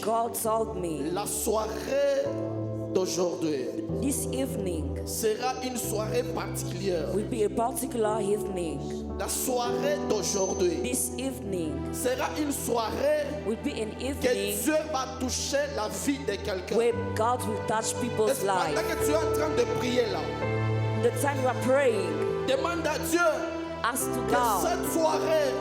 God told me, la soirée d'aujourd'hui this evening sera une soirée particulière. will be a particular evening. La soirée d'aujourd'hui This evening sera une soirée will be an que evening Dieu va toucher la vie de quelqu'un. where God will touch Et people's pendant lives. que tu es en train de prier là, The time you are praying, demande à Dieu ask to que God cette soirée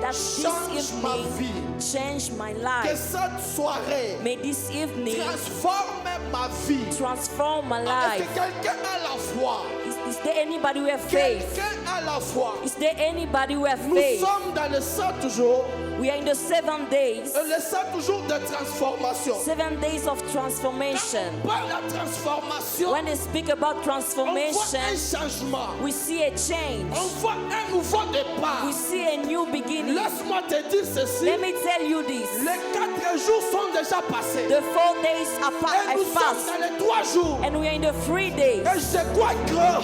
that this change ma evening vie. change my Que life. cette soirée May this evening transforme ma vie. transform my Est-ce life. que quelqu'un a la foi? Is there anybody who have faith? Quelqu'un a la foi? Is there anybody who have Nous faith? sommes dans le 7 jours. We are in the 7 days. Le 7 jours de transformation. 7 days of transformation. Par la transformation, When they speak about on voit un transformation, changement. we see a change. On voit un nouveau départ. We see a new beginning. Laisse-moi te dire ceci. Let me tell you this. Les 4 jours sont déjà passés. The 4 days are Et nous have sommes passed. dans les 3 jours. And we are in the 3 days. Et je crois que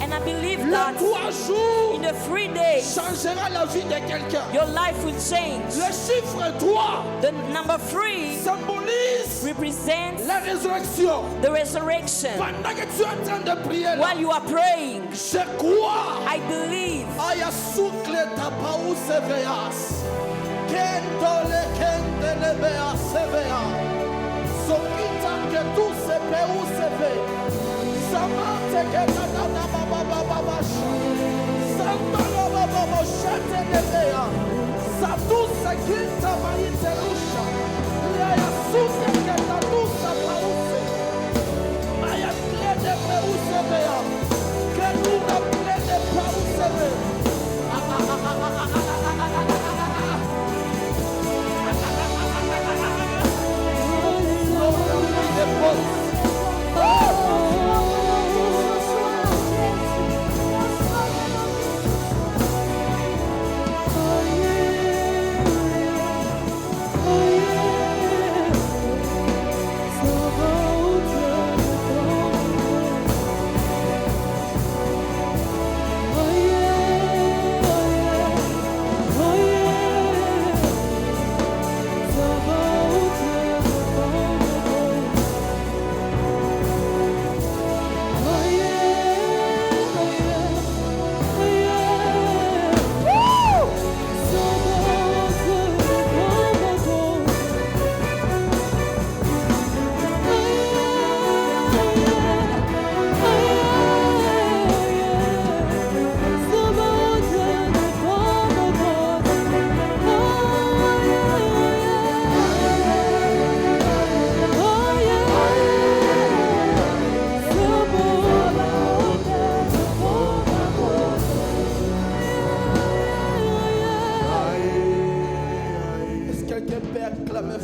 And I believe les that 3 jours in the 3 days, changera la vie de quelqu'un. your life will change. Le chiffre 3 The number 3 symbolise represents la résurrection. the resurrection. Pendant que tu es en train de prier là, While you are praying, je crois. I believe Aya sukle tapau seveas. Kendole kendele bea sevea. Sokita que tu se peu seve. Samante que na baba baba. Sambalo baba shete de bea. Satu se kinta maite rusha. Aya sukle que na tu sa pause. Maya klede peu sevea. Que tu na klede peu sevea.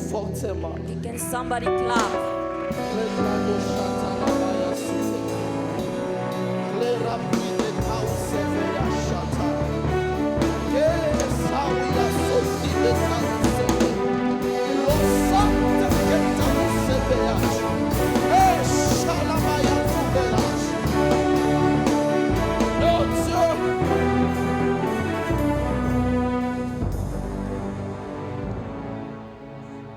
Fortement. can somebody clap?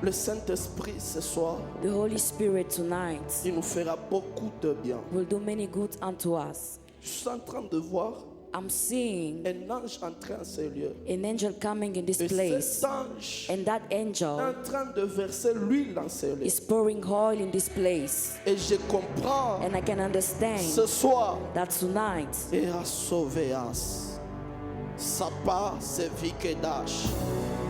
Le Saint-Esprit ce soir, The Holy Spirit tonight il nous fera beaucoup de bien. will do many good unto us. Je suis en train de voir I'm seeing un ange entrer en ce lieu. an angel coming in this Et place, cet ange and that est angel en train de verser l'huile dans ce lieu. is pouring oil in this place. Et je comprends And I can ce understand soir, that tonight et à sauver sa part, c'est Vikedash.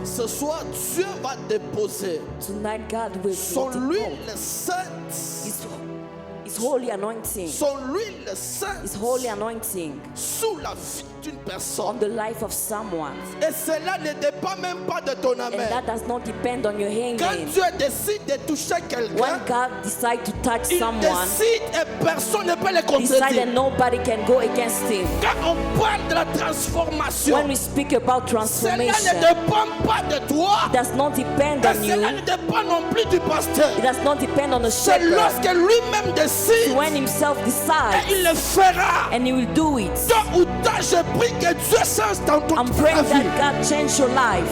Ce soir, Dieu va déposer tonight God will son depose huile sainte, His holy anointing, son huile sainte His holy anointing sous la vie d'une on personne. the life of someone. Et cela ne dépend même pas de ton And amen. that does not depend on your Quand amen. Dieu décide de toucher quelqu'un, When God decides to touch il someone, décide et personne ne peut le decide contredire. that nobody can go against Him. Quand on parle de la transformation, When we speak about cela transformation, ne dépend pas de toi. it does not depend Et on cela you. ne dépend non plus du pasteur. It does not depend on the C'est shepherd. lorsque lui-même décide When Himself et decides, il le fera. and He will do it. Tôt ou tard, je prie que Dieu change dans I'm toute praying ta vie. that God change your life.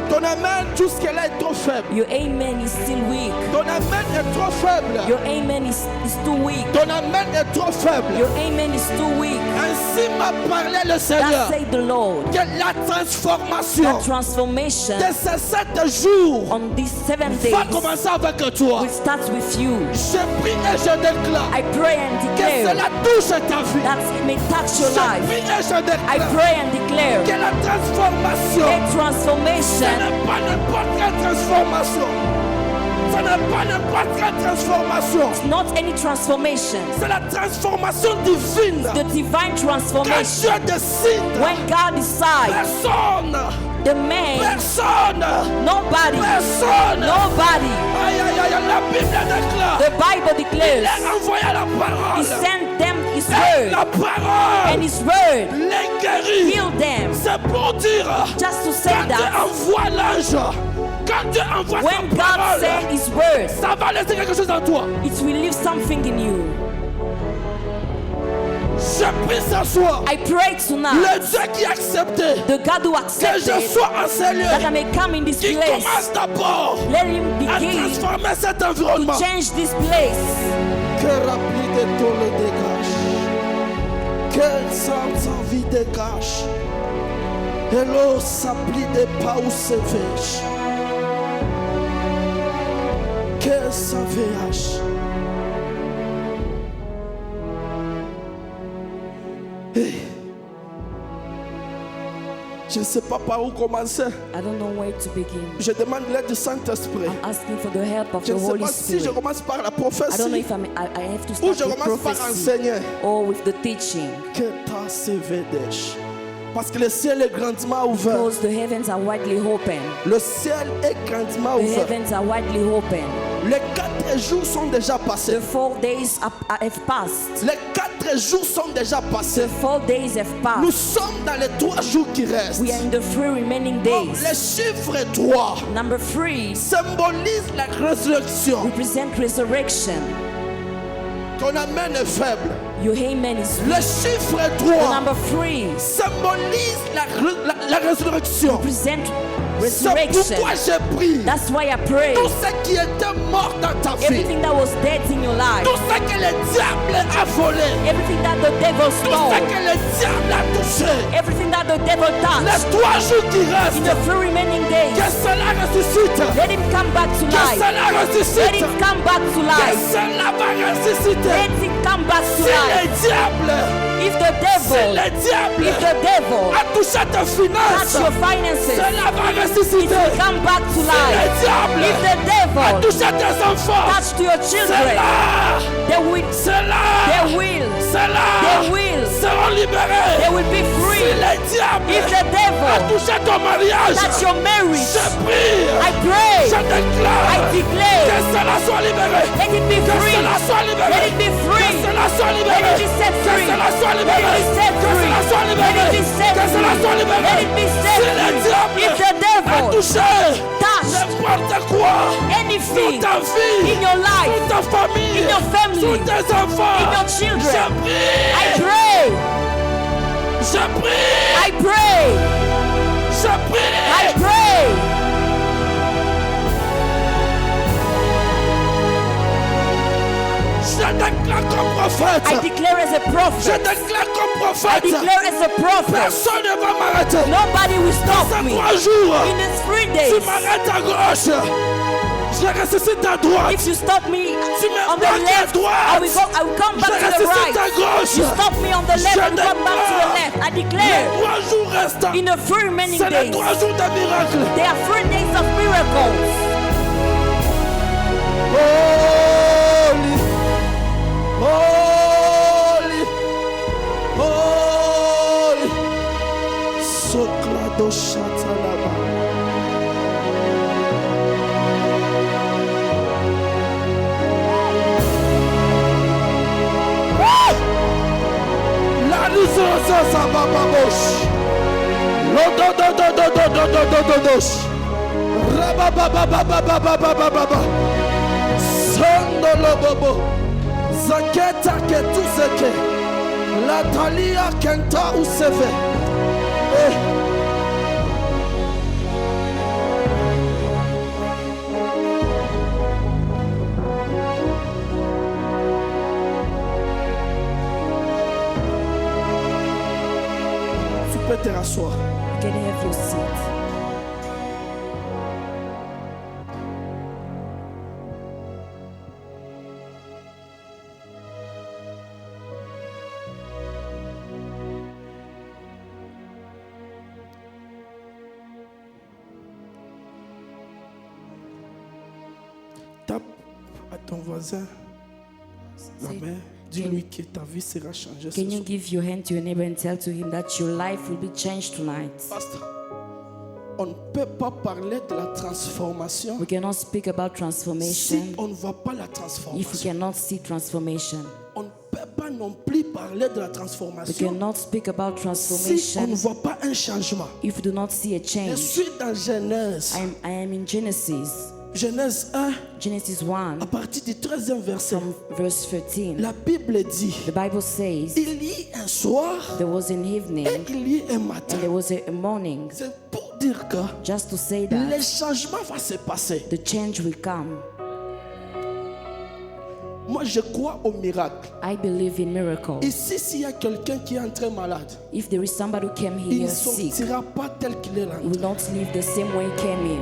Dans Ton amen jusque-là est trop faible. Your amen is still weak. Ton amen est trop faible. Your amen is too weak. Ton amen est trop faible. Your amen is too weak. Ainsi m'a parlé le Seigneur. That said the Lord. Que la transformation That transformation de ces 7 jours on these 7 days va commencer avec toi. will start with you. Je prie et je déclare I pray and que declare cela touche ta vie. that it may touch your Je life. prie et je I déclare pray and declare que la transformation, a ce transformation. n'est pas n'importe quelle transformation. Ce n'est pas n'importe quelle transformation. Not any transformation. C'est la transformation divine. The divine Quand transformation. Dieu décide, When God decides, personne, the man, personne, nobody, personne. nobody. Aïe, aïe, aïe, la Bible déclare. The Bible Il declares a envoyé la He parole. sent them His Et la word, parole and His word les guérit. healed them. C'est pour dire, Just to say quand Dieu that envoie l'ange, quand Dieu envoie when sa God parole, sent His word, ça va laisser quelque chose en toi. it will leave something in you. Je prie ce soir, I pray tonight, le Dieu qui a accepté the God who que je accepted sois en ces that I lieux, may come in this qui place, commence d'abord let Him à begin transformer cet to environnement. change this place. Que rempli de tout le dégage. Que sans envie dégage. Et l'eau s'applique des pas où se vêche. Que ça VH. Je ne sais pas par où commencer. I don't know where to begin. Je demande l'aide du Saint-Esprit. I'm asking for the help of Je the ne sais Holy pas si je Spirit. commence par la I don't know prophétie if I have to ou start je with commence par prophecy enseigner. or with the teaching. Que ta CVDH. Parce que le ciel est grandement ouvert. Because the heavens are widely open. Le ciel est grandement The ouvert. heavens are widely open. Les 4 jours sont déjà passés. The 4 days have passed. Les 4 jours sont déjà passés. The 4 days have Nous passed. sommes dans les 3 jours qui restent. We are in the 3 remaining Donc, days. le chiffre 3 Number 3 symbolise la résurrection. represent resurrection. Ton amen est faible. Your amen is Le weak. chiffre The 3 number 3 symbolise la résurrection. represent C'est resurrection. pourquoi j'ai pris That's why I pray. tout ce qui était mort dans ta vie. Everything that was dead in your life, Tout ce que le diable a volé. everything that the devil Tout ce stole, que le diable a touché. everything that the devil Les touched, 3 jours qui in restent. the 3 remaining Que days, cela ressuscite. let him come back to Que life. cela Let ressuscite. him come back to Que life. cela va ressusciter. Let him come back to Si le life. diable, If the si devil, le diable if the devil a touché tes touch finances, your finances, cela va it ressusciter. will come back to Si le life. diable If the a devil touché tes enfants, touch to your children, cela, they will, cela, cela they will seront libérés. they will be Si free. le diable If the a devil touché ton mariage, touch your marriage, je prie, I pray, je déclare I que declare, cela soit libéré. let it be Que free. cela soit libéré. Let it be free. Que cela soit Let libéré. it be set Que free. cela soit Let libéré. it be set Que free. cela soit Let libéré. it be set Que cela soit free. libéré. Let it be set Si le free. diable If the a devil touché touch n'importe quoi anything sur ta vie, in your life, sur ta famille, in your family, sur tes enfants, in your children, je prie, I pray, je prie, I pray, je prie. I pray. Je déclare comme prophète. I declare as a Je prophet. déclare comme I prophète. declare as a prophet. Personne ne va m'arrêter. Nobody will stop Ces me. 3 jours, In these 3 tu days, m'arrêtes à gauche, je ressuscite à droite. if you stop me Tu me on the bloques à left, droite. I will come Je back to the ressuscite à right. gauche. You stop me on the left, Je I will come back to the déclare left. I les declare 3 jours restants. in the 3 remaining C'est les days, 3 jours de miracles. there are 3 days of miracles. Holy, holy, holy. Soclado Chatalaba. La résurrection, ça va pas bouche. L'ododododododododododos. Rabababababababababa. Sandolobobo. Zaketa ketuseke. Latalia kenta useve. Tape à ton voisin la main. Dis-lui que ta vie sera changée ce Can you soir. give your hand to your neighbor and tell to him that your life will be changed tonight? Pasteur, on ne peut pas parler de la transformation We cannot speak about si transformation on ne voit pas la if we transformation. cannot see transformation. On ne peut pas non plus parler de la We transformation cannot speak about si on transformation ne voit pas un changement. if we do not see a Je change. suis dans Genèse. I am in Genesis, Genèse 1, Genesis 1, à partir du 13e verset. from verse 13. La Bible dit, The Bible says il y a un soir there was an evening et il y a un and matin. there was a morning. C'est pour dire que Just to say le that changement va se passer. the change will come. Moi, je crois au miracle. I believe in miracles. Ici, s'il y a quelqu'un qui est entré malade, If there is somebody who came il ne here sick, sortira pas tel qu'il est he rentré. will not live the same way he came in.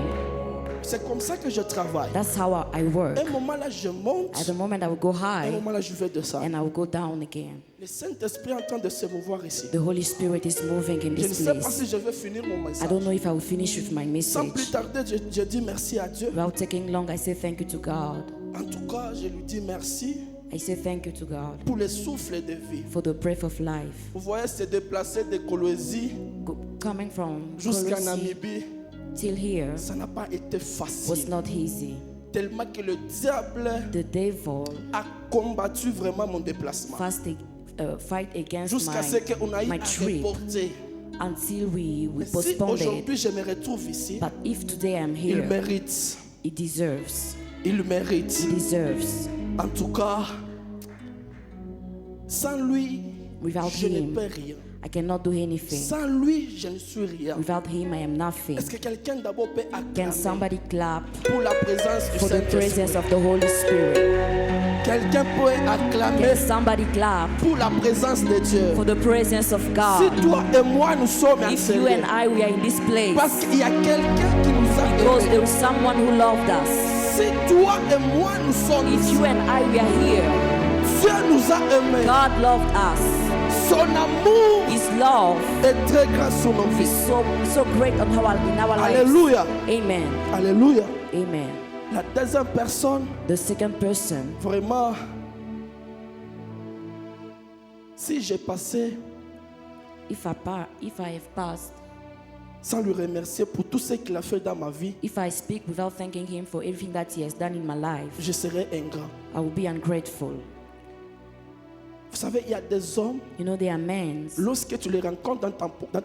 C'est comme ça que je travaille. That's how I work. Un moment là, je monte. At the moment I will go Un high moment là, je vais descendre. and I will go down again. Le Saint-Esprit est en train de se mouvoir ici. The Holy Spirit is moving in Je ne this sais pas place. si je vais finir mon I message. don't know if I will finish with my Sans plus message. tarder, je dis merci à Dieu. Without taking long, I say thank you to God. En tout cas, je lui dis merci I say thank you to God pour le souffle de vie. for the breath of life. Vous voyez, se déplacer de Colosie Coming from jusqu'à Colossi Namibie, till here ça n'a pas été was facile. not easy. Tellement que le diable The devil a combattu vraiment mon déplacement. fight against Jusqu'à ce qu'on a eu my à trip reporter. until we Mais si postponed it. aujourd'hui je me retrouve ici, But if today I'm il here, mérite. he deserves. Il mérite. He deserves. En tout cas, sans lui, Without je ne him, peux rien. I cannot do anything. Sans lui, je ne suis rien. Without him, I am nothing. Est-ce que quelqu'un d'abord peut Can acclamer somebody clap pour la présence du for the Saint-Esprit? presence of the Holy Spirit? Quelqu'un peut acclamer Can somebody clap pour la présence de Dieu? for the presence of Si God? toi et moi nous sommes If you ensemble, and I we are in this parce place qu'il y a quelqu'un qui nous a because aimés. there is someone who loved us. Si toi et moi nous sommes If ici, you and I we are here, Dieu nous a aimés. God loved us. Son amour His love est très grand sur nos is vies. so great in our lives. Alléluia. Amen. Alléluia. Amen. La deuxième personne, The second person, vraiment, si j'ai passé if I have passed, sans lui remercier pour tout ce qu'il a fait dans ma vie, if I speak without thanking him for everything that he has done in my life, je serai ingrat. I will be ungrateful. Vous savez, il y a des hommes, You know, there are men, lorsque tu les rencontres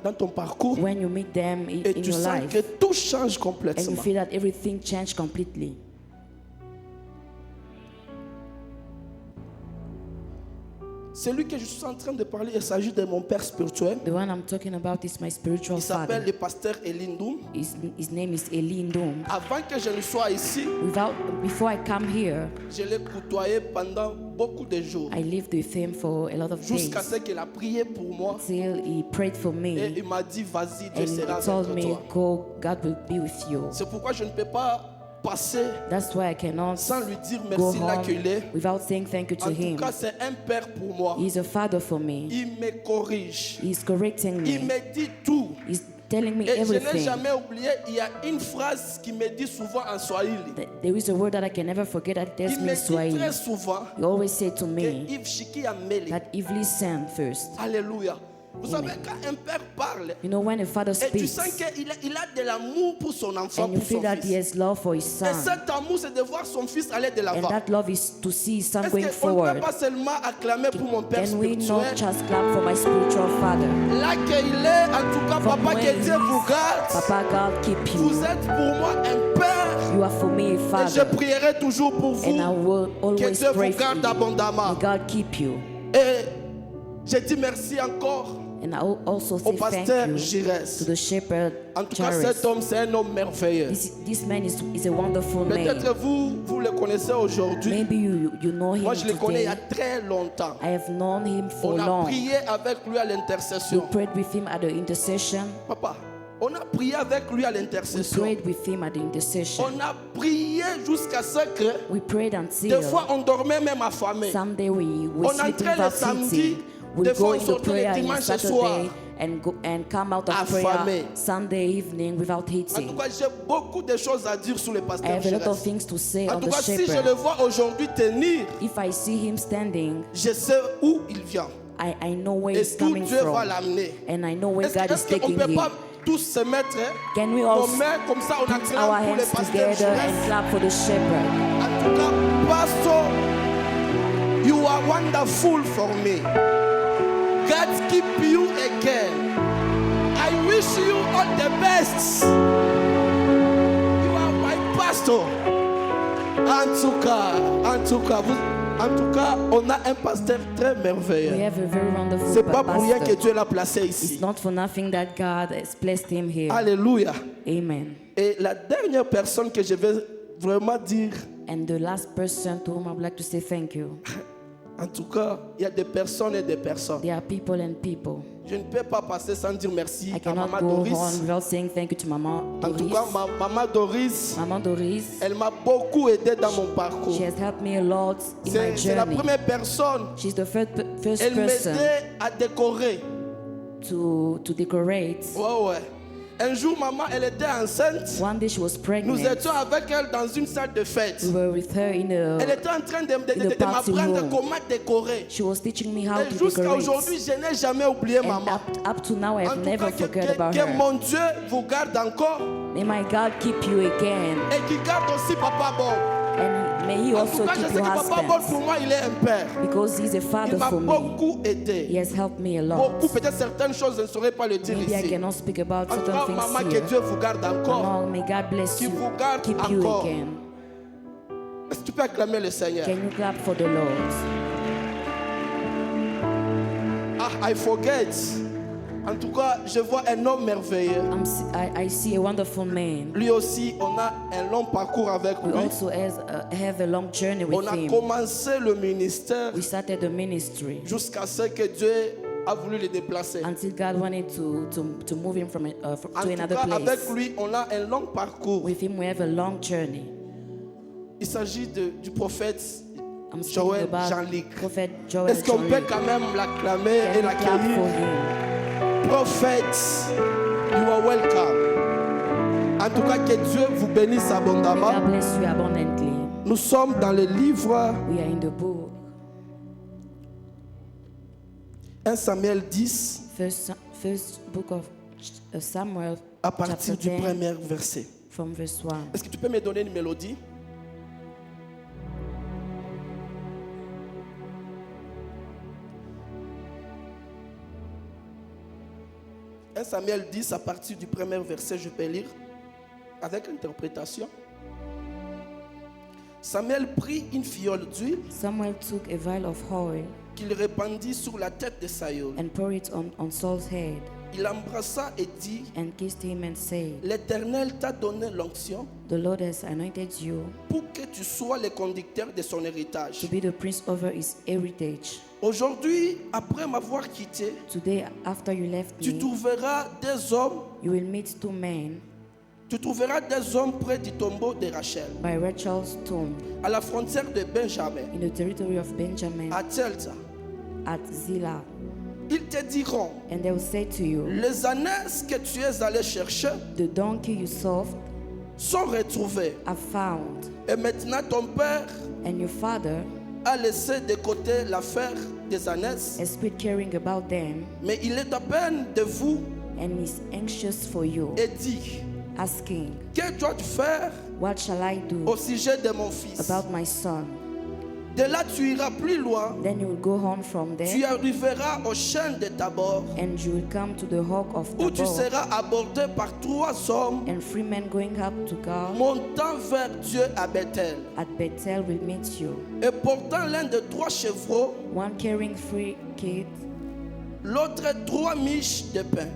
dans ton parcours, when you meet them et in tu your sens life, que tout change and you complètement. feel that everything changed completely. Celui que je suis en train de parler, il s'agit de mon père spirituel. The one I'm talking about is my spiritual Il s'appelle father. le pasteur Elindoum. His name is Eli Ndom. Avant que je ne sois ici, Before I come here, je l'ai côtoyé pendant beaucoup de jours. I lived with him for a lot of days Jusqu'à ce qu'il a prié pour moi. till he prayed for Et me il m'a dit, vas-y, Dieu and sera he told avec me, toi. "Go, God will be with you." C'est pourquoi je ne peux pas passer That's why I cannot sans lui dire go merci là home qu'il est. without saying thank you to En tout him. cas, c'est un père pour moi. He's a father for me. Il me corrige. He's correcting Il me. me dit tout. He's telling me Et je n'ai everything. jamais oublié, il y a une phrase qui me dit souvent en Swahili. There is a word that I can never forget that tells Il me me in dit Swahili. très souvent He always say to que me Yves Shiki a mêlé. that if listen first. Alléluia. Vous savez, quand un père parle, You know, when a father et tu speaks sens qu'il a de l'amour pour son enfant, and you pour feel son that he fils. has love for his Et son, cet amour, c'est de voir son fils aller de and l'avant. that love is to see his son Est-ce going qu'on ne forward. peut pas seulement acclamer pour mon père Can we not spirituel? just clap for my spiritual father? Là qu'il est, en tout cas, From papa, where que he Dieu vous is. garde. Papa, God keep you. Vous êtes pour moi un père. You are for me a Et je father, prierai toujours pour vous. and I will Que always Dieu pray vous for garde you. abondamment. May God keep you. Et je dis merci encore And I also au say pasteur thank you to Jires. the shepherd En tout cas, Jairus. cet homme, c'est un homme merveilleux. This man is a wonderful man. Peut-être vous le connaissez aujourd'hui. Maybe you know him Moi, je le connais il y today. a très longtemps. I have known him for On a long. prié avec lui à We l'intercession. prayed with him at the intercession. Papa, on a prié avec lui à We l'intercession. prayed with him at the intercession. On a prié jusqu'à ce que, We prayed des until fois, on dormait même affamé. someday we On were sleeping entrait le without samedi. eating. We Des go fois, on into sortait prayer le on dimanche Saturday. soir. and come out of affamé. prayer Sunday evening without En tout eating. cas, j'ai beaucoup de choses à dire sur le I pasteur have a lot of Chérès. things to say En on tout the cas, si je le shepherd. vois aujourd'hui tenir, If I see him standing, je sais où il vient. I know where Et he's d'où coming Dieu va from. l'amener. And I know where God is Est-ce qu'on taking ne peut him. pas tous se mettre Can we all nos mains comme ça, on put our acclame pour le hands pasteur together and Chérès. clap for the shepherd? En tout cas, Pastor, you are wonderful for me. God keep you again. I wish you all the best. You are my pastor. En tout cas, on a un pasteur très We merveilleux. have a very wonderful C'est pas pour rien que pastor. Dieu l'a placé It's ici. not for nothing that God has placed him here. Alléluia. Amen. Et la dernière personne que je vais vraiment dire, And the last person to whom I would like to say thank you. en tout cas, il y a des personnes et des personnes. There are people and people. Je ne peux pas passer sans dire merci I à cannot Maman go Doris. on without saying thank you to Mama En tout Doris. cas, Maman Doris, Mama Doris, elle m'a beaucoup aidé dans mon parcours. she has helped me a lot in my C'est la journey. première personne. She's the first Elle person m'aidait à décorer. to decorate. Ouais, ouais. Un jour, maman, elle était enceinte. One day she was Nous pregnant. étions avec elle dans une salle de fête. We were with her in Elle a. était en train de the party m'apprendre room. comment décorer. She was teaching me how Et to jusqu'à decorate. aujourd'hui, je n'ai jamais oublié And maman. up to now, I En have tout never cas, forgot about que her. mon Dieu vous garde encore May my God keep you again, et qui garde aussi Papa Bob. and may He En tout also cas, je keep sais que your Papa Bob, husband, pour moi, il est un père. because He's a Il father m'a for me. beaucoup He aidé. has helped me a lot. Beaucoup, peut-être certaines choses, je ne saurais pas le dire Maybe I ici. cannot speak about En tout certain cas, things maman, que here. Dieu vous garde encore. Mama, may God bless Qu'il you, vous garde keep you encore. again. Est-ce que tu peux acclamer le Seigneur? Can you clap for the Lord? Ah, I forget. En tout cas, je vois un homme merveilleux. I see a wonderful man. Lui aussi, on a un long parcours avec We lui. also have a long journey On with a him. commencé le ministère We started the ministry jusqu'à ce que Dieu a voulu le déplacer. until God wanted to move him from En to tout another cas, avec place. lui, on a un long parcours. With him, we have a long journey. Il s'agit du prophète I'm speaking Joël about Jean-Luc. Prophet Joel Est-ce qu'on peut Jean-Luc. quand même l'acclamer Can et you clap for l'accueillir? him? Prophète, you are welcome. En tout cas, que Dieu vous bénisse May abondamment. God bless you abundantly. Nous sommes dans le livre We are in the book, 1 Samuel 10 first book of Samuel, à chapter partir du 10, premier verset. from verse 1. Est-ce que tu peux me donner une mélodie? « 1 Samuel 10 à partir du premier verset, je peux lire avec interprétation. Samuel prit une fiole d'huile Samuel took a vial of oil qu'il répandit sur la tête de Saül. and poured it on Saul's head Il l'embrassa et dit, and kissed him and said, l'Éternel t'a donné l'onction The Lord has anointed you pour que tu sois le conducteur de son héritage. to be the prince over his heritage. Aujourd'hui, après m'avoir quitté, Today, after you left tu me, trouveras des hommes, you will meet two men près du tombeau de Rachel, by Rachel's tomb à la frontière de Benjamin, in the territory of Benjamin à Tzelza. at Zillah. Ils te diront, And they will say to you, les ânesses que tu es allé chercher The donkey you served sont retrouvées. are found, Et maintenant ton père and your father a laissé de côté l'affaire des ânesses, has quit caring about them, mais il est à peine de vous and is anxious for you, et dit, asking, que dois-tu faire What shall I do au sujet de mon fils? about my son? De là tu iras plus loin, Then you will go on from tu there, arriveras au chêne de Tabor, and you will come to the rock of où tu Tabor, seras abordé par 3 hommes and 3 men going up to God montant vers Dieu à Bethel, at Bethel will meet you, et portant l'un de 3 chevreaux, one carrying 3 kids, l'autre 3 miches de pain,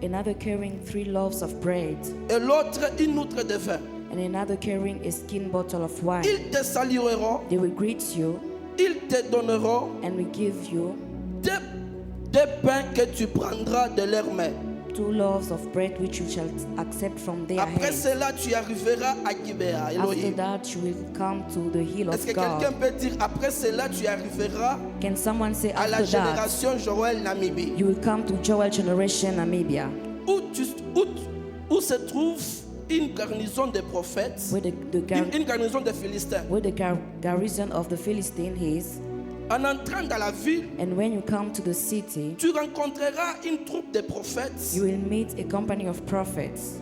another carrying 3 loaves of bread, et l'autre une outre de vin. and another carrying a skin bottle of wine. Ils te salueront, They will greet you ils te donneront and will give you des pains que tu prendras de leurs mains. 2 loaves of bread which you shall accept from their Après hands. cela, tu arriveras à Gibea, After Elohim. that, you will come to the hill Est-ce of que quelqu'un God. peut dire, après cela, tu arriveras Can someone say à la after that, génération Joël Namibie, you will come to Joel Generation Namibia, où se trouve une garnison de prophètes, where une garnison de Philistins. where the garrison of the Philistine is. En entrant dans la ville, And when you come to the city, tu rencontreras une troupe de prophètes. you will meet a company of prophets.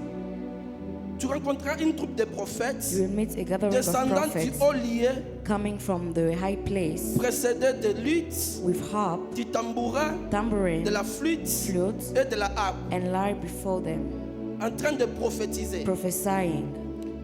Tu rencontreras une troupe de prophètes You will meet a gathering of descendant du prophets haut lieu, coming from the high place précédés de luttes, with harp, du tambourin, tambourine, de la flûte flute, et de la harpe, and lyre before them, en train de prophétiser. prophesying.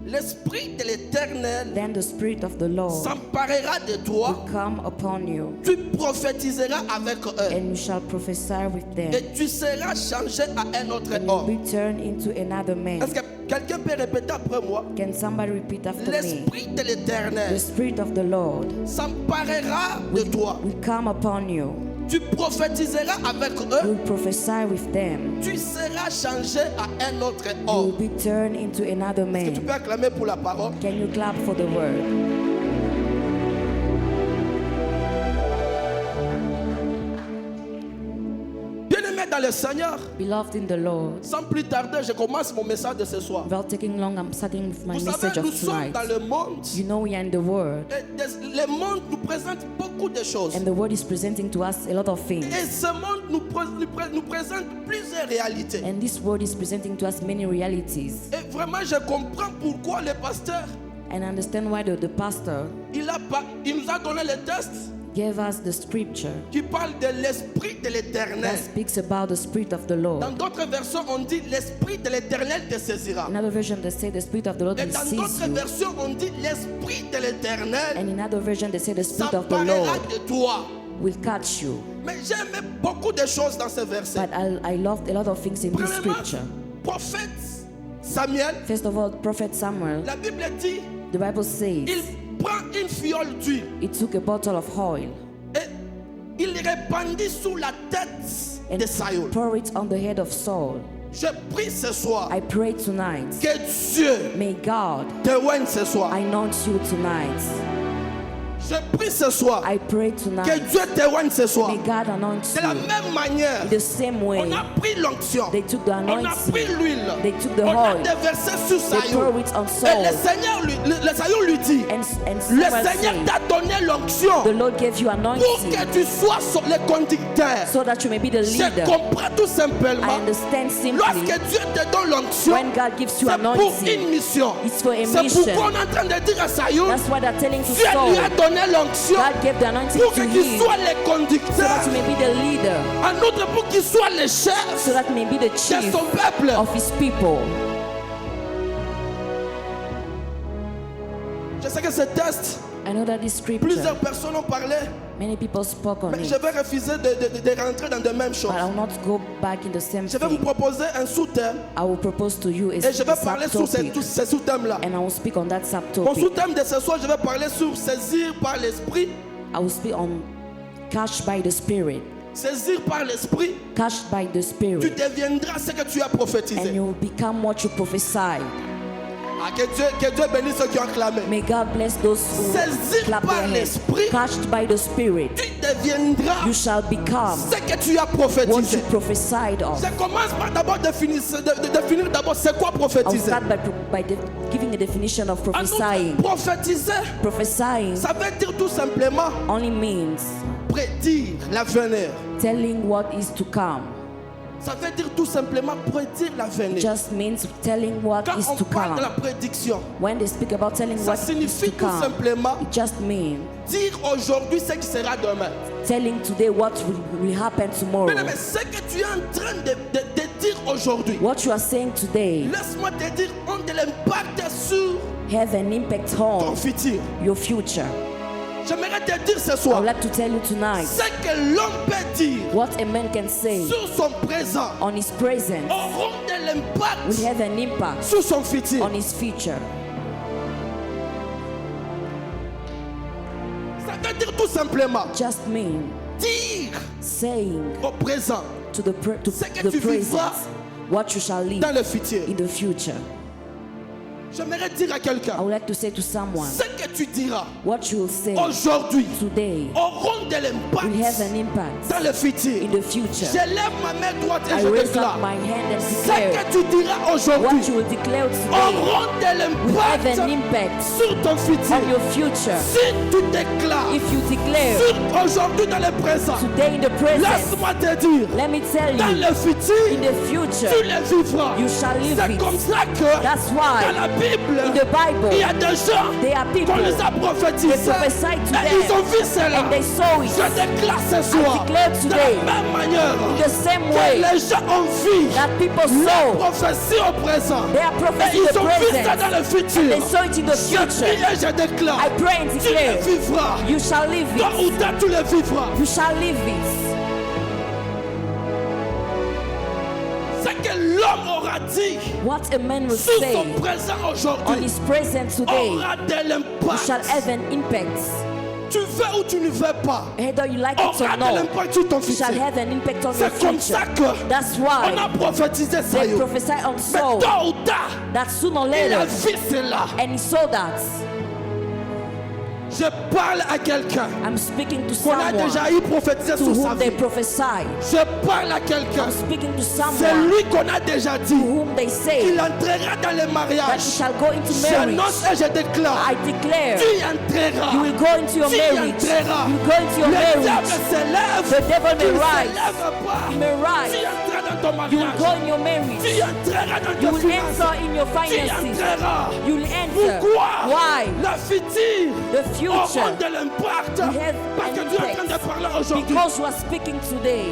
L'esprit de l'Éternel Then the Spirit of the Lord s'emparera de toi. will come upon you, Tu prophétiseras avec eux and you shall prophesy with them, et tu seras changé à un autre and you homme. will be turned into another man. Est-ce que quelqu'un peut répéter après moi? Can somebody repeat after me? L'esprit de The l'Éternel Spirit of the Lord s'emparera de toi. will come upon you. Tu prophétiseras avec You eux. will prophesy with them. Tu seras changé à un autre You will homme. be turned into another Est-ce que tu man. peux acclamer pour la parole? Can you clap for the word? Bien-aimé dans le Seigneur, Beloved in the Lord, sans plus tarder, je commence mon message de ce soir. without taking long, I'm starting with my Vous message savez, nous of sommes tonight. dans le monde. You know we are in the world, Et le monde nous présente beaucoup de choses. and the world is presenting to us a lot of things. Et ce monde nous présente plusieurs réalités. And this world is presenting to us many realities. Et vraiment, je comprends pourquoi le pasteur, And I understand why the pastor il nous a donné le texte gave us the scripture qui parle de l'esprit de l'Éternel. that speaks about the Spirit of the Lord. Dans d'autres versions, on dit l'esprit de l'Éternel te saisira. Another version they say the Spirit of the Lord Et will dans seize d'autres you. versions, on dit l'esprit de l'Éternel And in another version they say the Spirit of the s'emparera Lord de toi. will catch you. Mais j'aime beaucoup de choses dans ce verset. But I loved a lot of things in this Premièrement, scripture. prophète Samuel, First of all, Prophet Samuel, la Bible dit, the Bible says il prend une fiole d'huile he took a bottle of oil et il répandit sous la tête and de Saül. poured it on the head of Saul. Je prie ce soir I pray tonight, que Dieu may God te oigne ce soir. anoint you tonight. Je prie ce soir I pray que tonight, Dieu te oigne ce soir. may God anoint De la you. même manière, The same way on a pris l'onction, they took the on a pris anointing, l'huile, they took the on a oil, déversé sur they Saül. poured it on Et Saul. le Seigneur, le Saül lui dit, And le Samuel Seigneur said, t'a donné l'onction the Lord gave you pour anointing que tu sois le conducteur. so that you may be the Je leader. comprends tout I simplement. understand simply Lorsque Dieu te donne l'onction, when God gives you c'est pour une anointing, mission. it's for a C'est mission. pourquoi on est en train de dire à Saül, That's why they're telling to Dieu Saul, lui a donné l'onction God gave the anointing pour to qu'il him soit le so conducteur. that you may be the leader, En outre, pour qu'il soit le chef so that you may be the de chief son peuple. of his people. Je sais que ce test, I know that this plusieurs scripture, personnes ont parlé, many people spoke on mais it, je vais refuser de rentrer dans les mêmes choses. but I will not go back in the same Je vais vous thing. proposer un sous-thème I will propose to you a et je vais parler sur subtopic, ces sous-thèmes-là. and I will speak on that Mon subtopic. sous-thème de ce soir, je vais parler sur saisir par l'esprit. I will speak on catched by the Spirit. Saisir par l'esprit, Catched by the tu Spirit, deviendras ce que tu as and prophétisé. you will become what you prophesied. Ah, que Dieu bénisse ceux qui ont clamé. May God bless those who Saisir clap par their hands. l'esprit. Catched by the Spirit, Tu deviendras you shall become ce que tu as what you prophétisé. prophesied of. Je commence par d'abord définir d'abord c'est quoi I'll prophétiser. start by giving a definition of En outre, prophesying. prophétiser, Prophesying ça veut dire tout simplement only means prédire l'avenir. telling what is to come. Ça veut dire tout simplement prédire l'avenir. Just means telling what Quand is on to parle de la come. prédiction, When they speak about telling ça what is signifie to tout come, simplement it just means dire aujourd'hui ce qui sera demain. telling today what will happen tomorrow. Mais ce que tu es en train de dire aujourd'hui, What you are saying today laisse-moi te dire, ont de l'impact sur have an impact ton on futur. your future. J'aimerais te dire ce I soir, would like to tell you tonight ce que l'homme peut dire what a man can say sur son présent on his present auront de will l'impact have an impact sur son futur. on his future. Ça veut dire tout simplement Just mean dire saying au présent to the ce que tu vivras present what you shall live dans le futur. in the future. J'aimerais dire à I quelqu'un, would like to say to someone, ce que tu diras what you will say aujourd'hui today auront de will have l'impact an impact dans le futur. in the future. Je lève ma main droite et I je raise déclare, up my hand and ce declare que tu diras what aujourd'hui you will declare today auront de will have an l'impact impact sur ton futur. on your future. Si tu déclares If you declare sur aujourd'hui dans le présent, today in the present, laisse-moi te dire, let me tell dans you, le futur, in the future, tu les vivras. you shall live C'est it. comme ça que That's dans why la Bible, in the il y a Bible, des gens there are people qu'on les a prophétisés they prophesied to et ils them ont vu cela. and they saw it. Je déclare ce soir, declare de today, la même manière in the same que way les gens ont vu that people la saw, prophétie au présent they are et prophesying ils the ont vu ça dans present le futur. and they saw it in the Je future. prie et je déclare, I pray and tu declare, le vivras. you shall live Tôt ou it. tard, tu le vivras. You shall live it. C'est que l'homme aura dit What a man will sur say son présent on aujourd'hui his present today aura de you shall l'impact. have an impact. Tu veux ou tu ne veux pas, Whether you like it aura or de not, l'impact sur ton you shall futur. have an impact on your C'est comme future. ça que That's on a why prophétisé ça. they yo. prophesy on Mais Saul tôt ou tard, that sooner or il a later, vu cela. and he saw that. Je parle à quelqu'un I'm speaking to qu'on a someone déjà eu prophétisé to sur sa whom they vie. prophesy. Je parle à quelqu'un, I'm speaking to c'est someone lui qu'on a déjà to dit whom they qu'il say entrera dans le that he mariage. shall go into marriage. J'annonce et je déclare, I declare tu entreras. you will go into your Tu marriage. entreras. You go into your Le diable marriage. se lève, The devil tu may ne se rise. lèves pas. You may Tu rise. entreras dans ton You will go mariage. in your marriage. Tu entreras dans You tes will finances. enter in your Tu finances. entreras. You will enter. Pourquoi? Why? La future The aura future de l'impact. will have Parce que an tu es en train impact. de parler aujourd'hui. Because you are speaking today.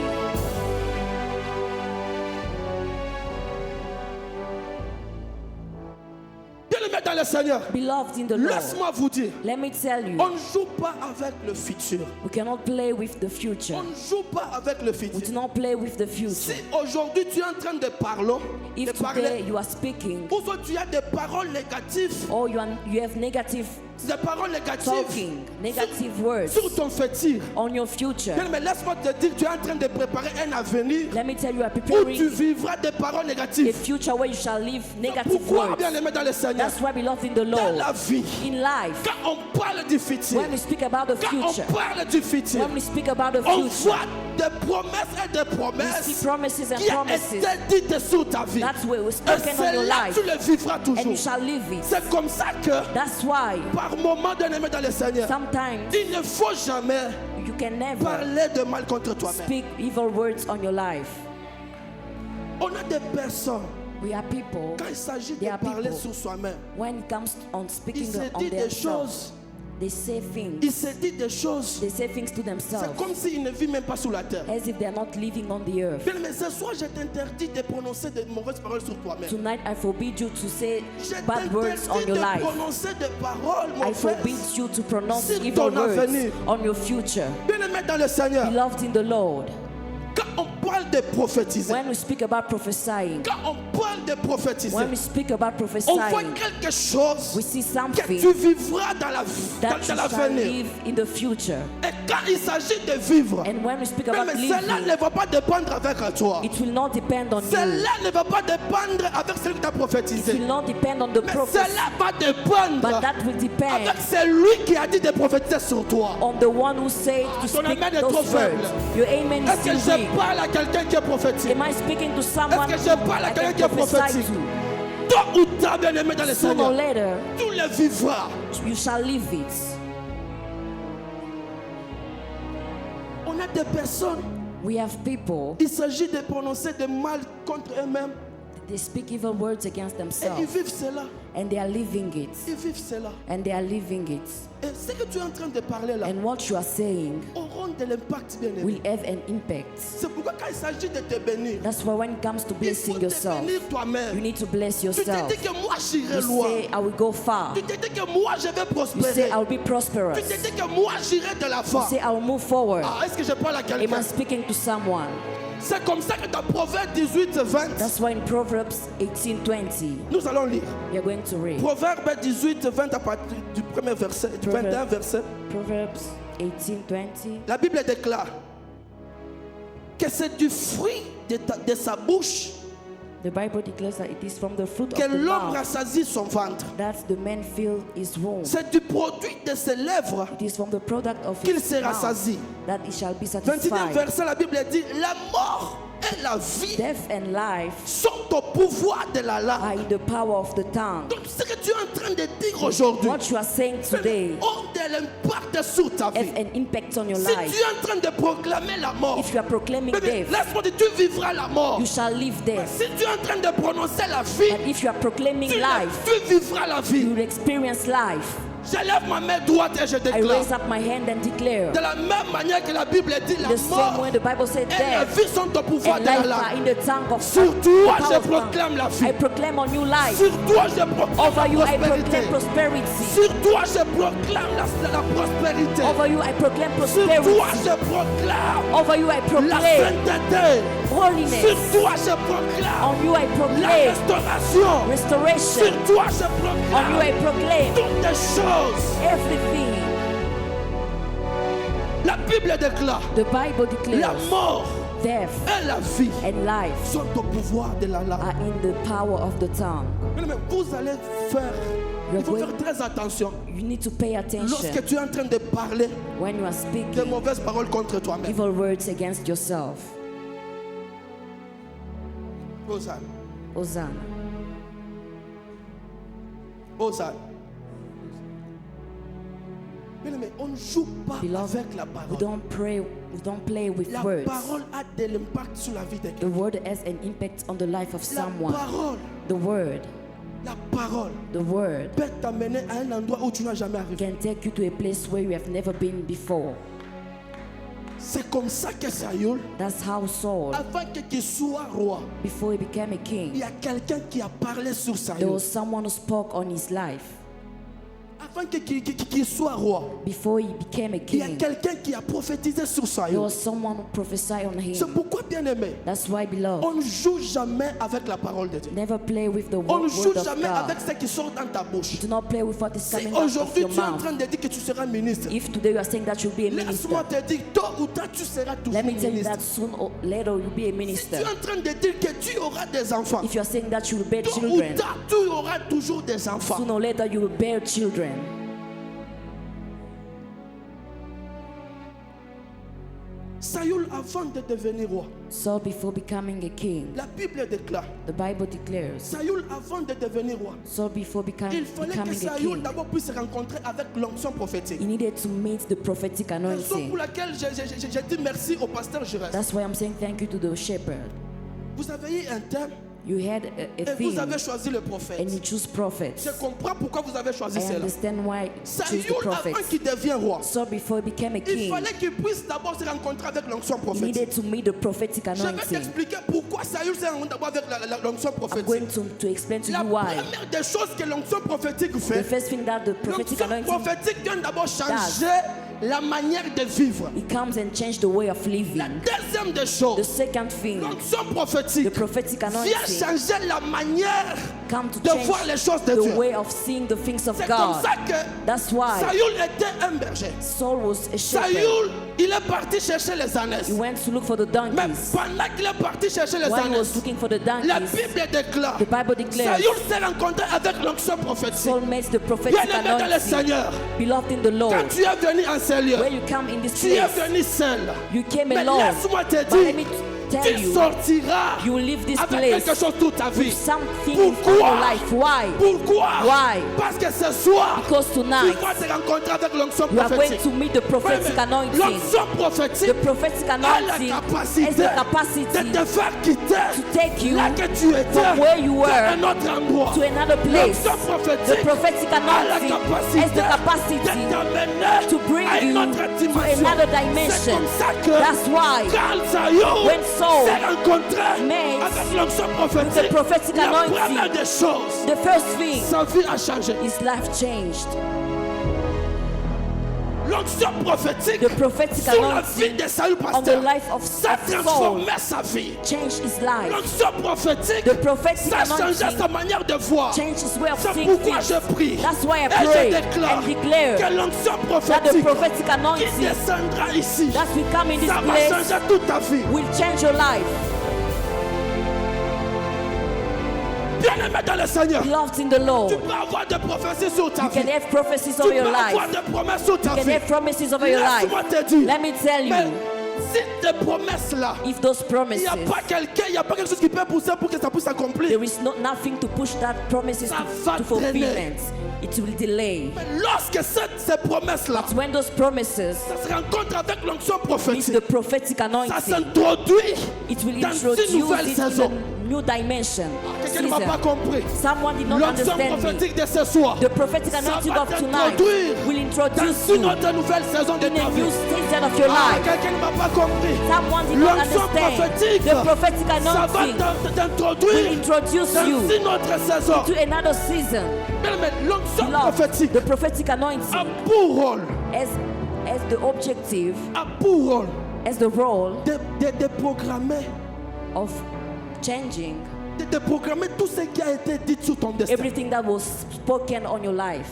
Bien-aimé dans le Seigneur, Beloved in the Lord, laisse-moi vous dire, let me tell you, on ne joue pas avec le futur. we cannot play with the future. On ne joue pas avec le We do futur. not play with the Si future. aujourd'hui tu es en train de parler, If de today parler, you are speaking ou soit tu as des paroles négatives, or you have negative des paroles négatives talking, negative words sur ton futur. on your future, Mais laisse-moi te dire, tu es en train de préparer un avenir let me tell you, you are où tu preparing vivras des paroles a négatives. future where you shall live negative Pourquoi, words. bien aimé dans le Seigneur, That's why, beloved in the dans Lord, la vie, in life, quand on parle du futur, when we speak about the quand future, on parle du futur, when we speak about the on future, voit des promesses et des we see promesses promises and qui ont promises. été dites sur ta vie. That's where we Et spoken on your celle-là, life, tu le vivras and you toujours. shall live it. C'est comme ça que, That's why par moment, bien aimé dans le Seigneur, sometimes il ne faut jamais you can never parler de mal contre toi-même. speak evil words on your life. On a des personnes, We are people, quand il s'agit de There are parler people. sur soi-même, when it comes on ils speaking se on disent des themselves, choses, they say things. ils se disent des choses. They say things to C'est themselves comme s'ils ne vivent même pas sur la terre. as if they're not living on the earth. Bien, mais ce soir, je t'interdis de prononcer de mauvaises paroles sur toi-même. Tonight I forbid you to say Je bad words on t'interdis your de life. prononcer des paroles I forbid mauvaises. you to pronounce Sur evil ton words avenir. on your future. Bien-aimé dans le Seigneur, Beloved in the Lord, quand on parle de prophétiser, when we speak about prophesying, quand on parle de prophétiser, when we speak about on voit prophesying, quelque chose we see que something tu vivras dans la vie, that dans you shall l'avenir. live in the future. Et quand il s'agit de vivre, And when we speak mais about cela living, ne va pas dépendre avec toi. it will not depend on you. Cela ne va pas dépendre avec celui qui t'a It prophétisé. will not depend on the Mais prophet, cela va dépendre but that will depend avec celui qui a dit de prophétiser sur toi. on the one who said to Ton speak amen est trop those faible. words. Your amen Est-ce que is still je weak. parle à quelqu'un qui est prophétique? Am I speaking to someone Est-ce que je parle à I quelqu'un can qui est prophesy prophétique? to? Tôt ou tard, bien aimé dans le Sooner or Seigneur, later, tu le vivras. you shall live it. On a des personnes, We have people, il s'agit de prononcer des mal contre eux-mêmes. they speak evil words against Et ils themselves, vivent cela. and they are living it. Ils vivent cela. And they are living it. Et ce que tu es en train de parler là And what you are saying auront de l'impact, bien aimé. will have an impact. C'est pourquoi quand il s'agit de te bénir, That's why when it comes to il faut blessing te yourself, bénir you toi-même. need to bless Tu te yourself. dis que moi j'irai You loin. say, I will go far. Tu te dis que moi je vais You say, prospérer. I will be prosperous. Tu te dis que moi j'irai de You l'avant. say, I will move forward. Ah, est-ce que je parle à Am quelqu'un? I speaking to someone? C'est comme ça que dans Proverbe 18, 20, That's why in Proverbs 18:20, nous allons lire. you're going to read. Proverbe 18, 20 à partir du premier verset, du Proverbe. 21 verset. Proverbs 18:20. La Bible déclare que c'est du fruit de sa bouche The Bible declares that it is from the fruit que of the l'homme mouth rassasie son ventre. that the man fills his womb. C'est du produit de ses lèvres It is from the product of qu'il his se mouth rassasie. that he shall be 21e satisfied. verset, la Bible dit, la mort et la vie Death and life sont au pouvoir de la langue. are in the power of the tongue. Donc ce que tu es en train de dire aujourd'hui, What you are saying today ont de l'impact sur ta has vie. an impact on your Si tu life. es en train de proclamer la mort, If you are proclaiming bébé, death, laisse-moi dire, tu vivras la mort. you shall live death. Si tu es en train de prononcer la vie, But if you are proclaiming life, tu vivras la vie. you will experience life. Je lève ma main droite et je I déclare. raise up my hand and declare, De la même manière que la Bible dit, la the same mort way the Bible said et la death vie sont au pouvoir and de la life are in langue. the tongue of Sur the toi, power je of tongue. proclame la vie. I proclaim on you life. Sur toi, je proclame Over you, la I proclaim prospérité. prosperity. Sur toi, je proclame la prospérité. Over you, I proclaim Sur toi, prosperity. je proclame Over you, I la proclaim sainteté. Sur holiness. toi, je proclame On you, I la proclaim restauration. Sur restoration. toi, je On you, I proclame proclaim toutes les choses. everything. La Bible déclare, The Bible la declares mort death et la vie and life sont au pouvoir de la langue. are in the power of the tongue. Mais vous allez faire, il faut You're faire très attention. You need to pay attention Lorsque tu es en train de parler when you are de speaking mauvaises paroles contre toi-même. evil words against yourself. Hosanna. Hosanna. Hosanna. Mais on ne joue pas Beloved, avec la we parole. don't play with La words. parole a de l'impact sur la vie de The quelqu'un. word has an impact on the life of La someone. parole, The word the word peut t'amener à un endroit où tu n'as jamais arrivé. can take you to a place where you have never been before. C'est comme ça que Saül, That's how Saul, avant qu'il soit roi, before he became a il king, y a quelqu'un qui a parlé sur there Saül. was someone who spoke on his life. Avant qu'il soit roi, Before he became a il y a king, quelqu'un qui a prophétisé sur there Saül. was someone who prophesied on C'est him. pourquoi, bien aimé, That's why, beloved, on ne joue jamais avec la parole de Dieu. never play with the On ne word joue of jamais avec God. ce qui sort dans ta bouche. Do not play with what is Si coming out of aujourd'hui your tu es en mouth. train de dire que tu seras ministre, If today you are saying that you'll be a laisse-moi minister, te dire, tôt ou tard tu seras toujours let me tell you ministre. that soon or later you'll be a Si tu minister. es en train de dire que tu auras des enfants, If you are saying that you will bear tôt ou children, tard tu auras toujours des enfants. sooner or later you will bear children. Saül, avant de devenir roi, So before becoming a king, la Bible déclare, the Bible declares, Saül, avant de devenir roi, so before il fallait que becoming a Saül king, d'abord puisse se rencontrer avec l'onction prophétique. he needed to meet the prophetic Raison anointing. pour laquelle j'ai dit merci au pasteur Jérès. That's why I'm saying thank you to the shepherd. Vous avez eu un thème You had a et vous avez theme choisi le prophète. and you choose prophets. Je comprends pourquoi vous avez choisi I cela. understand why you choose Saül, the avant prophets. qu'il devienne roi, So before he became a il king, fallait qu'il puisse d'abord se rencontrer avec l'onction he prophétique. needed to meet the prophetic Je vais anointing. t'expliquer pourquoi Saül s'est rencontré d'abord avec l'onction I'm prophétique. going to explain to La you why. première des choses que l'onction prophétique The fait, first thing that the prophetic l'onction anointing, prophétique vient d'abord changer la manière de vivre. it comes and change the way of La living. deuxième des The choses, second thing, l'onction the prophétique prophetic vient anointing, changer la manière come to de voir change les choses de the Dieu. way of seeing the things of C'est comme God. ça que That's why Saül était un berger. Saul was a shepherd. Saül, il est parti chercher les ânes. He went to look for the Mais donkeys. pendant qu'il est parti chercher les While he ânes, was looking for the la donkeys, Bible déclare, the Bible declares, Saül s'est rencontré avec l'onction prophétique. Saul met the prophetic Bien-aimé dans le anointing. Seigneur, Beloved in the Lord, quand tu es venu en ce lieu, where you come in this tu es place, venu seul. you came Mais alone. laisse-moi te But let me dire, tell tu you, sortiras you will leave this avec place quelque chose toute ta vie. something in Pourquoi? your life. Why? Pourquoi? Why? Parce que ce soir, Because tu tonight vas te rencontrer avec l'onction you are going prophétique. to meet the prophetic anointing. L'onction prophétique The prophetic a la anointing has capacité the capacity de te faire quitter to take you là que tu étais from where you were vers un autre endroit. to another place. L'onction The prophétique prophetic a la anointing capacité has the de capacity t'amener to bring à une you autre to dimension. another C'est dimension. comme ça que That's why quand Saül when Saul s'est rencontré met avec l'onction the prophétique, prophetic la anointing, première des choses, the first thing, sa vie a changé. his life changed. L'onction prophétique The prophetic sur la vie anointing de Saül on the pasteur, life of ça a Saul transformé sa vie. changed his life. L'onction prophétique, The prophetic ça a changé anointing sa manière de voir. changed his way of C'est seeing pourquoi things. je prie That's why I et pray je déclare and declare que l'onction that the prophétique prophetic qui anointing descendra ici, that will come in this ça va place changer toute ta vie. will change your life. Bien-aimé dans le Seigneur, Beloved in the tu Lord, peux avoir des prophéties sur ta you can vie. have prophecies Tu over your peux avoir life. des promesses sur ta You can vie. have promises over your life. Laisse-moi te dire, Let me tell mais you, si tes promesses-là, if those il promises, n'y a pas quelqu'un, il n'y a pas quelque chose qui peut pousser pour que ça puisse s'accomplir. there is nothing to push that promises Ça va to fulfillment. It will delay. Mais lorsque ces promesses-là, But when those promises ça se rencontre avec l'onction meet prophétique, the prophetic ça anointing, s'introduit it will dans une introduce nouvelle it in saison. a new dimension. Quelqu'un ne m'a pas Season. compris. Someone did not L'onction understand me. prophétique de ce soir, The prophetic ça anointing va of tonight t'introduire will introduce dans you une autre nouvelle saison de in ta a vie. new season of your Ah, life. quelqu'un ne m'a pas compris. Someone did not L'onction understand. prophétique, The prophetic ça va anointing will t'introduire introduce dans you une autre saison. to another season. Mais l'onction Beloved, prophétique the prophetic a anointing pour rôle, as the objective, a pour rôle as the role de programmer, of changing de programmer tout ce qui a été dit sur ton destin. everything that was spoken on your life.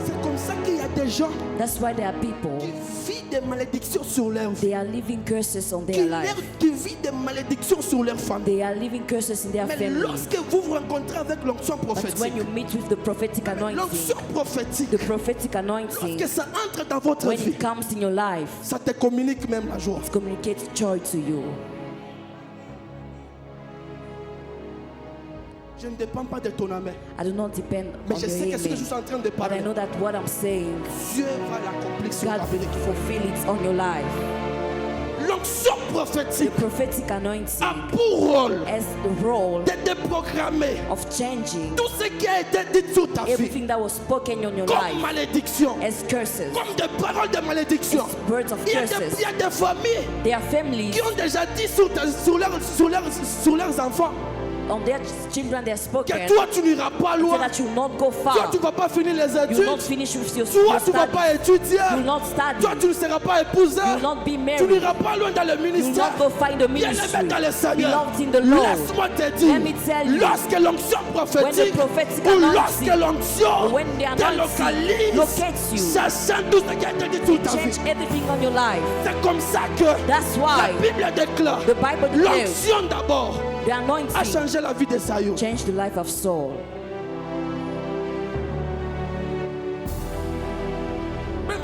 C'est comme ça qu'il y a des gens That's why there are people, qui vivent des malédictions sur leur vie, they are living curses on their life. qui vivent des malédictions sur leur famille. They are living curses in their Mais family. lorsque vous vous rencontrez avec l'onction But when prophétique, you meet with the prophetic anointing, l'onction prophétique, the prophetic anointing, lorsque ça entre dans votre when vie, it comes in your life, ça te communique même la joie. it communicates joy to you. Je ne dépends pas de ton amen, I do not depend mais on je sais your que ce que je amen, suis en train de but I parler, know that what I'm saying, Dieu va l'accomplir sur ta God vie. will fulfill it on your life. L'onction The prophétique prophetic anointing a pour rôle has the role de déprogrammer of changing tout ce qui a été dit sur ta vie everything that was spoken on your comme life malédiction, as curses, comme des paroles de malédiction. as words of Il y a curses. des familles Their families, qui ont déjà dit sur leurs enfants on their children, they have spoken, que toi tu n'iras pas say loin, that you will not go toi far, tu ne vas pas finir les you will not études, finish with your toi tu ne vas studies, pas étudier, you will not study, toi tu ne seras pas épousé, you will not be tu married, n'iras pas loin dans le you will ministère. not go find the Bien-aimé ministry. dans le Seigneur, Beloved in the Lord, laisse-moi te dire, let me tell you, lorsque l'onction when the prophétique prophetic ou anointing, lorsque l'onction when the te anointing localise, locates you, ça change tout ce qui a été dit sur ta vie. change everything on your life. C'est comme ça que That's la why Bible déclare, the Bible declares l'onction d'abord the a anointing changé la vie de Saül. changed the life of Saul. Mais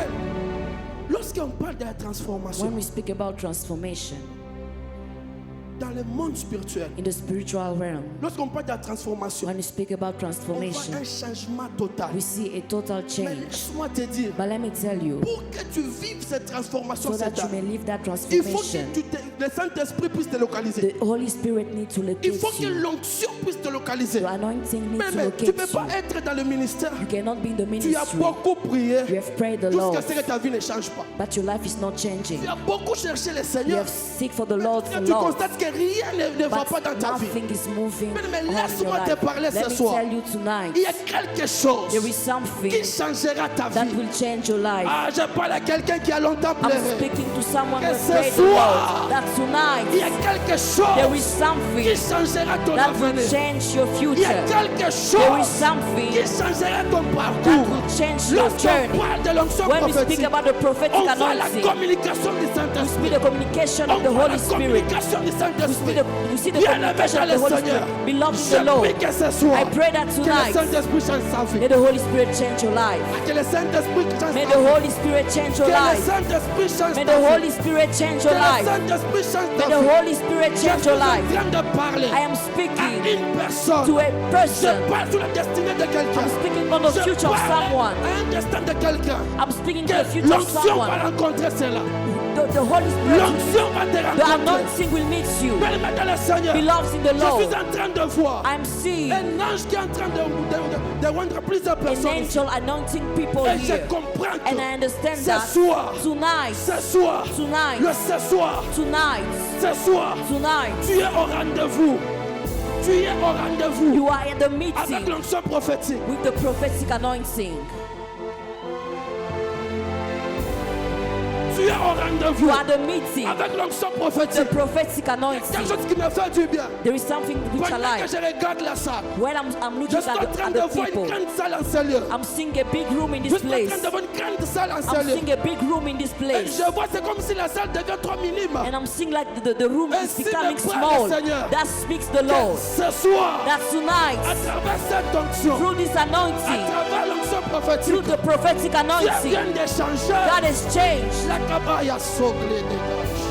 lorsqu'on parle de la transformation When we speak about transformation dans le monde spirituel, in the spiritual realm, lorsqu'on parle de la transformation, when we speak about on transformation, voit un changement total. we see a total Mais change. laisse-moi te dire, But let me tell you, pour que tu vives cette transformation, so that you cette may année, live that il faut transformation, que le Saint-Esprit puisse te localiser. the Holy Spirit needs to Il faut locate que you. l'onction puisse te localiser. The anointing needs to Mais tu ne peux locate pas you. être dans le ministère. You cannot be in the Tu as ministry. beaucoup prié. You have prayed the Tout Lord, ce que ta vie ne change pas. but your life is not changing. Tu as beaucoup cherché le You Seigneur. have seek for the Lord for Tu Lord, constates que rien ne va pas but dans ta vie. nothing is moving Mais on in laisse-moi your te life. parler Let ce me soir. tell you tonight, Il y a quelque chose there is something qui changera ta that vie. will change your life. Ah, je parle à quelqu'un qui a longtemps I'm pleuré. speaking to someone Que who ce prayed the soir, Lord, that Il y tonight a quelque there chose is qui something changera ton that will avenir. change your Il y a future. quelque There is chose something qui changera ton that parcours. will change your Lorsqu'on journey. parle de l'onction When we speak prophétique, about the prophetic on voit la anointing, communication du we see Saint-Esprit. the communication On of the voit Holy la Spirit. communication du We Saint-Esprit. see the Bien-aimé communication dans of the le Holy Seigneur, Spirit. Beloved in je the Lord, prie que ce soir, I pray that que le tonight, Saint-Esprit change sa vie. may the Holy Spirit change your life. Que le Saint-Esprit change May sa the vie. Holy Spirit change your Que le life. Saint-Esprit change May ta the vie. Holy Spirit change Que your le life. Saint-Esprit change May ta the vie. Holy Spirit Je change suis your en life. train de parler I am à speaking une personne. to a Je person. parle sur la destinée de quelqu'un. I'm speaking on the Je future of parle someone. à un destin de quelqu'un. I'm speaking to Que the future of l'onction someone. va rencontrer cela. The Holy Spirit, L'onction va te the rencontrer. anointing will meet you. Bien-aimé dans le Seigneur, Beloved in the je Lord, suis en train de voir I'm seeing un ange qui est en train de rendre plusieurs an personnes ici. angel anointing people Et je here. comprends And I que understand ce that soir, tonight, ce soir, tonight, ce soir, tonight, ce soir, tonight, tu es au rendez-vous. Tu es au rendez-vous you are at the avec meeting l'onction prophétique. with the prophetic anointing. Tu es au rendez-vous You are the meeting, avec l'onction the prophétique. prophetic Quelque anointing. chose qui me fait du bien. There is something which I Pendant que like. je regarde la salle, When I'm je looking suis en train at de the voir une people, grande salle en sérieux. I'm seeing a big room in Je this suis en train place. de voir une grande salle en I'm sérieux. seeing a big room in this Et place. je vois, c'est comme si la salle devient 3 millimètres. And I'm seeing like the room is Ainsi becoming me parle small. le Seigneur. That speaks the Lord. Ce soir, That à tonight, travers cette onction, through this à anointing, travers l'onction prophétique, through the prophetic Dieu anointing, vient d'échanger God has changed. la cabaya soglée des neiges.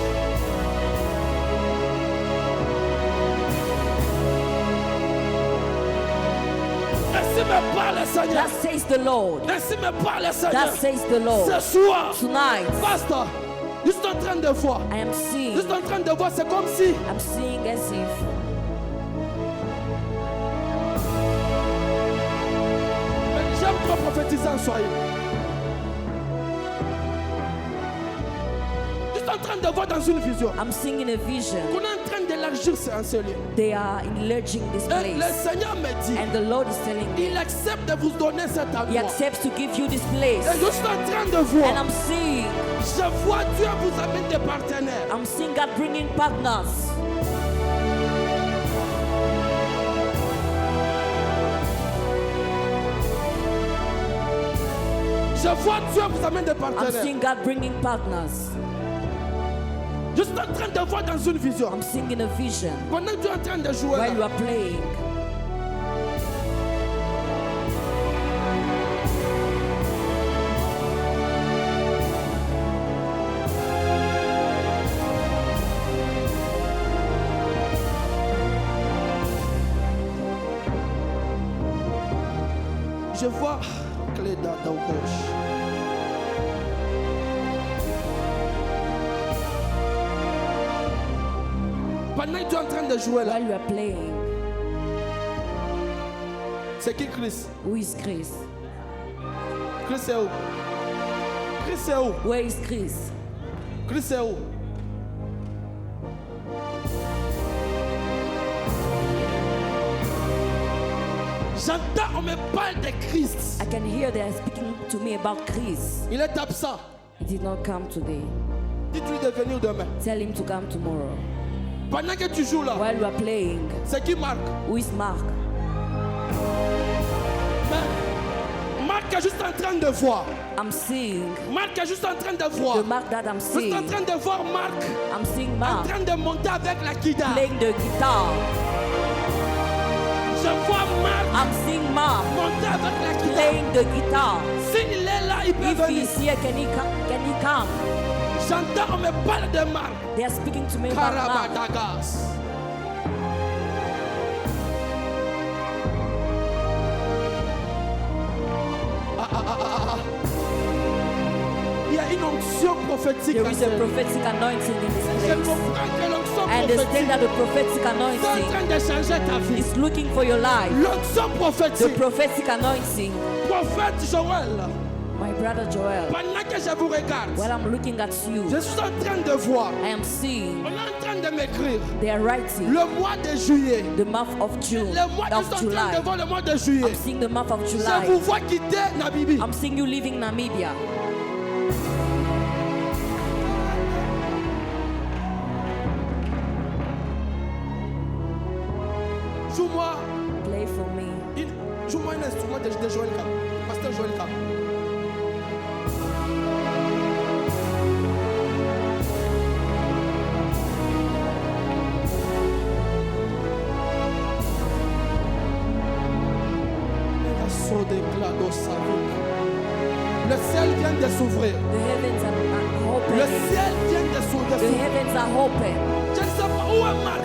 Ainsi me parle le Seigneur. That says the Lord. Ainsi me parle le Seigneur. That says the Lord. Ce soir, Tonight, pasteur, je suis en train de voir. I am Je seeing. suis en train de voir, c'est comme si I'm seeing as if j'aime trop prophétiser en soirée. Je suis en train de voir dans une vision I'm seeing in a vision. qu'on est en train d'élargir ce lieu. They are enlarging this Et le place. Seigneur me dit, And the Lord is telling me il accepte de vous donner cet He endroit. accepts to give you this Et place. je suis en train de And voir, I'm seeing, je vois Dieu vous amène des partenaires. I'm seeing God bringing partners. Je vois Dieu vous amène des I'm partenaires. seeing God bringing partners. Je suis en train de voir dans une vision. I'm seeing in a vision Pendant que tu es en train de jouer, while you là, are playing. je vois clé dans ta gauche. Pendant que tu es en train de jouer là, While you are playing, c'est qui Chris? who is Chris? Chris c'est où? Chris c'est où? Where is Chris? Chris c'est où? J'entends, on me parle de Christ. I can hear they are speaking to me about Chris. Il est absent. He did not come today. Dis-lui de venir demain. Tell him to come tomorrow. Pendant que tu joues là, While you are playing, c'est qui Marc? who is Mark? Mais Marc est juste en train de voir. I'm seeing Marc est juste en train de voir. the Mark that I'm Je suis en seeing. train de voir Marc I'm seeing en Mark train de monter avec la guitare. playing the guitar. Je vois Marc I'm seeing Mark monter avec la guitare. playing the guitar. S'il est là, il peut If venir. he's here, can he come? J'entends, on me parle de Marc. They are speaking to me about Mark. Karabadagas. Il y a une onction prophétique. There is a prophetic anointing in this Je place. comprends que l'onction I understand prophétique that the prophetic est en anointing train de changer ta vie. is looking for your life. L'onction The prophétique. prophetic anointing, Prophète Joël. my brother Joel, Pendant que je vous regarde, while I'm looking at you, je suis en train de voir. I am seeing On est en train de m'écrire they are writing le mois de juillet. the month of June, Le mois, je of suis en train July. de voir le mois de juillet. I'm seeing the month of Je vous July. vois quitter Nabibi. I'm seeing you leaving Namibia. Joue-moi Play for me. joue-moi un instrument de Joël Cap. Pasteur Joël Cap. Le ciel vient de s'ouvrir. The heavens are Le open. ciel vient de The s'ouvrir. heavens are open. Je ne sais pas où est Marc.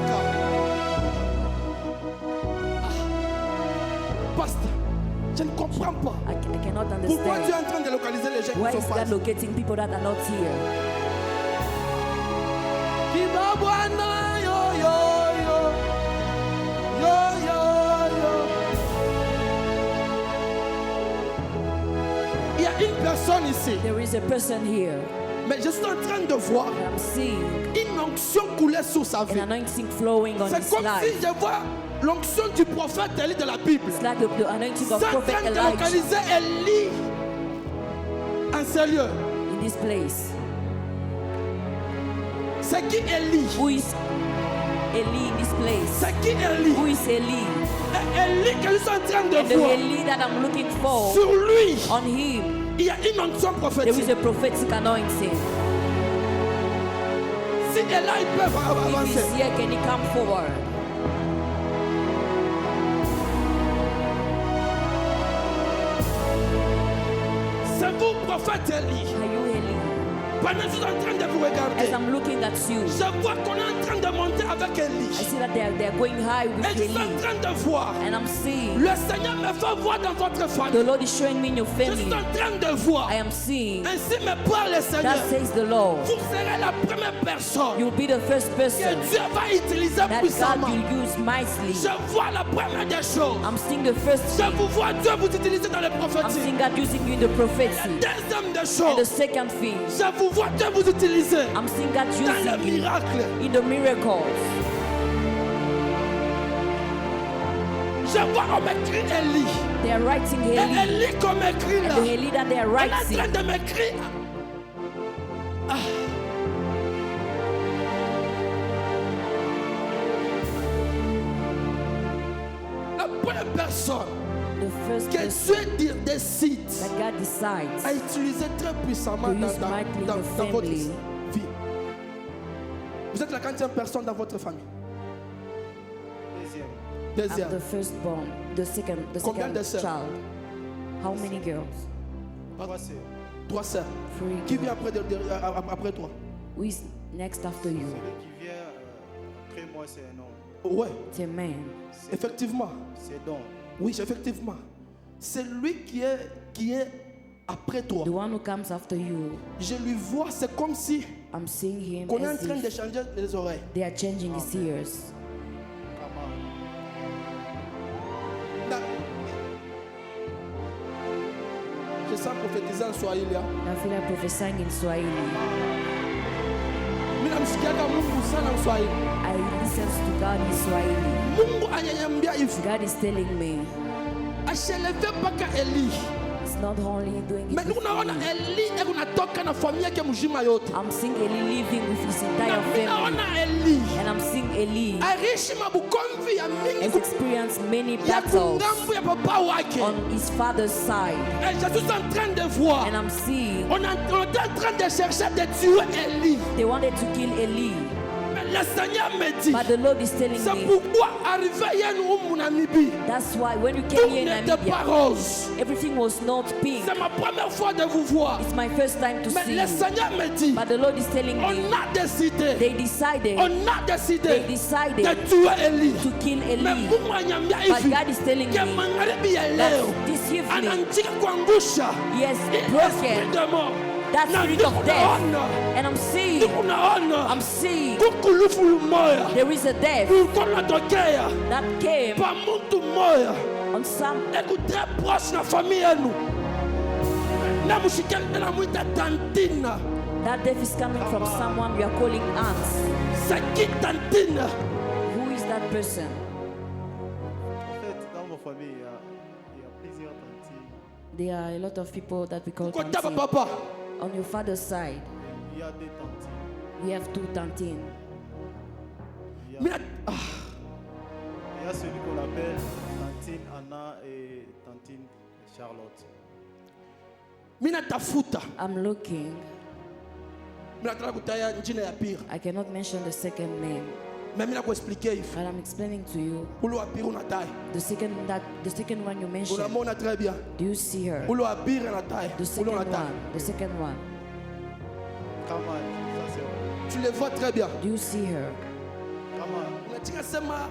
Pasteur, je ne comprends pas. I cannot Pourquoi tu es understand. en train de localiser les gens Why qui is sont God pas? locating people that are not here? Kibabwana, yo, yo, yo. Yo, yo, yo. Il y a une personne ici, There is a person here mais je suis en train de voir that I'm seeing une onction couler sur sa vie. an anointing flowing on C'est his comme si life. je vois l'onction du prophète Élie de la Bible. It's like the anointing of C'est en Prophet train de Elijah localiser Élie en sérieux. in this place. C'est qui Élie? Who is Eli in this place? C'est qui Élie? Who is Eli? Élie que je suis en train And de the voir. Eli that I'm looking for, Sur lui, on him, il y a une onction there is prophétique. a prophetic anointing. Si elle est là, ils peuvent If avancer. he's here, can he come forward? C'est vous, prophète Élie. Are you Eli? Pendant que je suis en train de vous As regarder, I'm looking at you, je vois qu'on est en train de monter avec I Élie. see that they're going high with Et je suis en Eli. train de voir. And I'm seeing Le Seigneur me fait voir dans votre the famille. Lord is showing me in your Je suis family. en train de voir. I am seeing. Ainsi me parle le Seigneur. That says the Lord. Vous serez la première personne You'll be the first que person Dieu va utiliser that God puissamment. will use mightily. Je vois la première des choses. I'm seeing the first Je thing. vous vois Dieu vous utiliser dans le I'm prophétique. seeing God using you in the La prophecy. deuxième des And the choses. second thing, Je vous vois Dieu vous utiliser I'm seeing God dans le using you miracle. in the miracles. Je vois on m'écrit Élie. They are writing Et Eli. Élie qu'on m'écrit là. And the Eli that they are On est en train writing, de m'écrire. La première personne the first que person Dieu décide that God decides à utiliser très puissamment to dans, use mightily in dans your votre family. vie. Vous êtes la 40e personne dans votre famille. I'm Deuxième. the firstborn, the Combien second de sœurs? child. How many girls? Trois sœurs. Three. Qui vient après toi? Who is next after you? Celui qui vient après moi, c'est un homme. Ouais, It's a man. effectivement. C'est donc. Oui, effectivement. C'est lui qui est après toi. The one who comes after you, Je lui vois, c'est comme si I'm seeing him qu'on est en as train if d'échanger les oreilles. they are changing his ears. Na- Je sens prophétiser en Swahili. I feel like prophesying in Swahili. Mimi namsikiaga Mungu sana en Swahili. I listen to God in Swahili. Mungu ananiambia hivi, God is telling me asheleve mpaka Eli. it's not only doing Mais it. nous with naona me. Eli eko natoka na familia yake mzima yote. I'm seeing Eli living with his Na entire mimi family. naona Eli And I'm seeing Eli aishi mabukomvi ya mingi has experienced many ya battles kungambo ya papa wake. on his father's side. Et je suis en train de voir. And I'm seeing On est en train de chercher de tuer Eli. they wanted to kill Eli. Mais le Seigneur me dit, But the Lord is telling c'est me pourquoi arrivé hier nous au Namibie, that's why when you tout came here in n'était pas Namibia, rose. everything was not pink. C'est ma première fois de vous voir. It's my first time to Mais see le you. Seigneur me dit, But the Lord is telling me on a décidé, they decided de decided tuer Eli. to kill Mais Eli. Mungu ananiambia But hivi, God is telling que me magharibi ya that leo this evening ananjika kuangusha he has esprit broken de mort. that Na spirit of death. nikunaona, And I'm seeing nikunaona, seeing kukulufu lumoya, there is a death ulikuwa unatokea that came pa mtu mmoja on some eko très proche na famille yenu, na mshikeni namwita Tantina. that death is coming from someone we are calling aunts. C'est qui Tantina? Who is that person? En fait, dans ma famille, il y a plusieurs tantes. There are a lot of people that we call Kota tanti. papa. On your father's side, Il y a des tantes. we have two tantines. Il y Mina, a celui qu'on appelle Tantine Anna et Tantine Charlotte. mina tafuta. I'm looking. Mina nataka kutaya jina ya pili. I cannot mention the second name, Mais mina kuexpliquer hivi. but I'm explaining to you. Ule wa pili unataya. The second one you mentioned. Unamwona très bien. Do you see her? Ule wa pili anataya. The Ule second unataya. one. The second one. Kamal, ça c'est Tu le vois très bien. Do you see her? Kamal. Unatika sema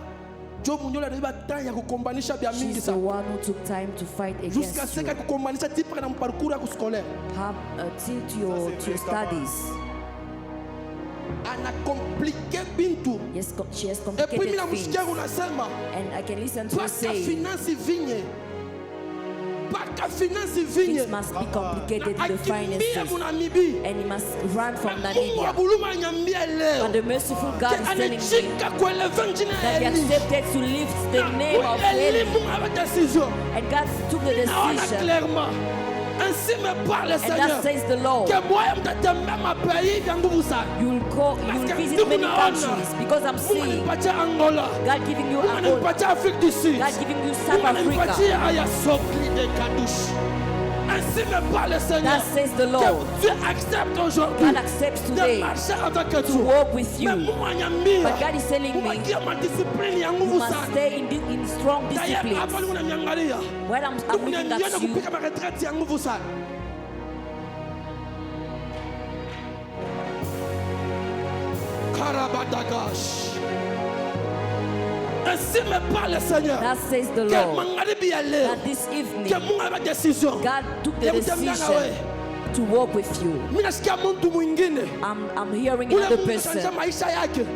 Job Munyola anaiba time ya kukombanisha bya mingi She's the sana. one who took time to fight Jusqu'à against ce you. que kukombanisha tipa na mparcours ya kuscolaire. Till to your studies. Ana compliqué bintu. Yes, she has Et puis complicated mina things. msikia unasema And I can listen to her paka say finance vinye. Paka finance vinye. things must be complicated in the Akimbia finances. munamibi. And he must run from Mungu wa Namibia. buluma anyambia leo. But the merciful God is telling me Anachika kueleva jina that he ya Eli. accepted to lift the name of Eli Eli. Mungu ava décision. And God took the Naona decision. clairement. Ainsi me parle le And Seigneur. that says the Lord. Que moi, je te même pays dans vous ça. You will visit many countries because I'm seeing Pas Angola. God giving you Pas Angola, Afrique du Sud. God giving you South Pas Africa. Aya Sokli de Kadouche. Ainsi me parle le Seigneur. That says the Lord. Que Dieu accepte aujourd'hui God accepts de today marcher avec to toi. walk with you. Mais moi, il y a mis. But God is telling me ma discipline ya you nguvu must sana. stay in strong D'ailleurs, discipline. hapa niko naniangalia. When I'm looking at Unaniona you, kupika maretrati ya nguvu sana. Karabadagash. Ainsi me parle le Seigneur. that says the Que Lord, mangaribi ya leo. that this evening Que Mungu ana décision. God took the Ya kutembea na wewe. decision to walk with you. Mimi nasikia mtu mwingine. I'm hearing Ule another Mungu anashangaza person. maisha yake.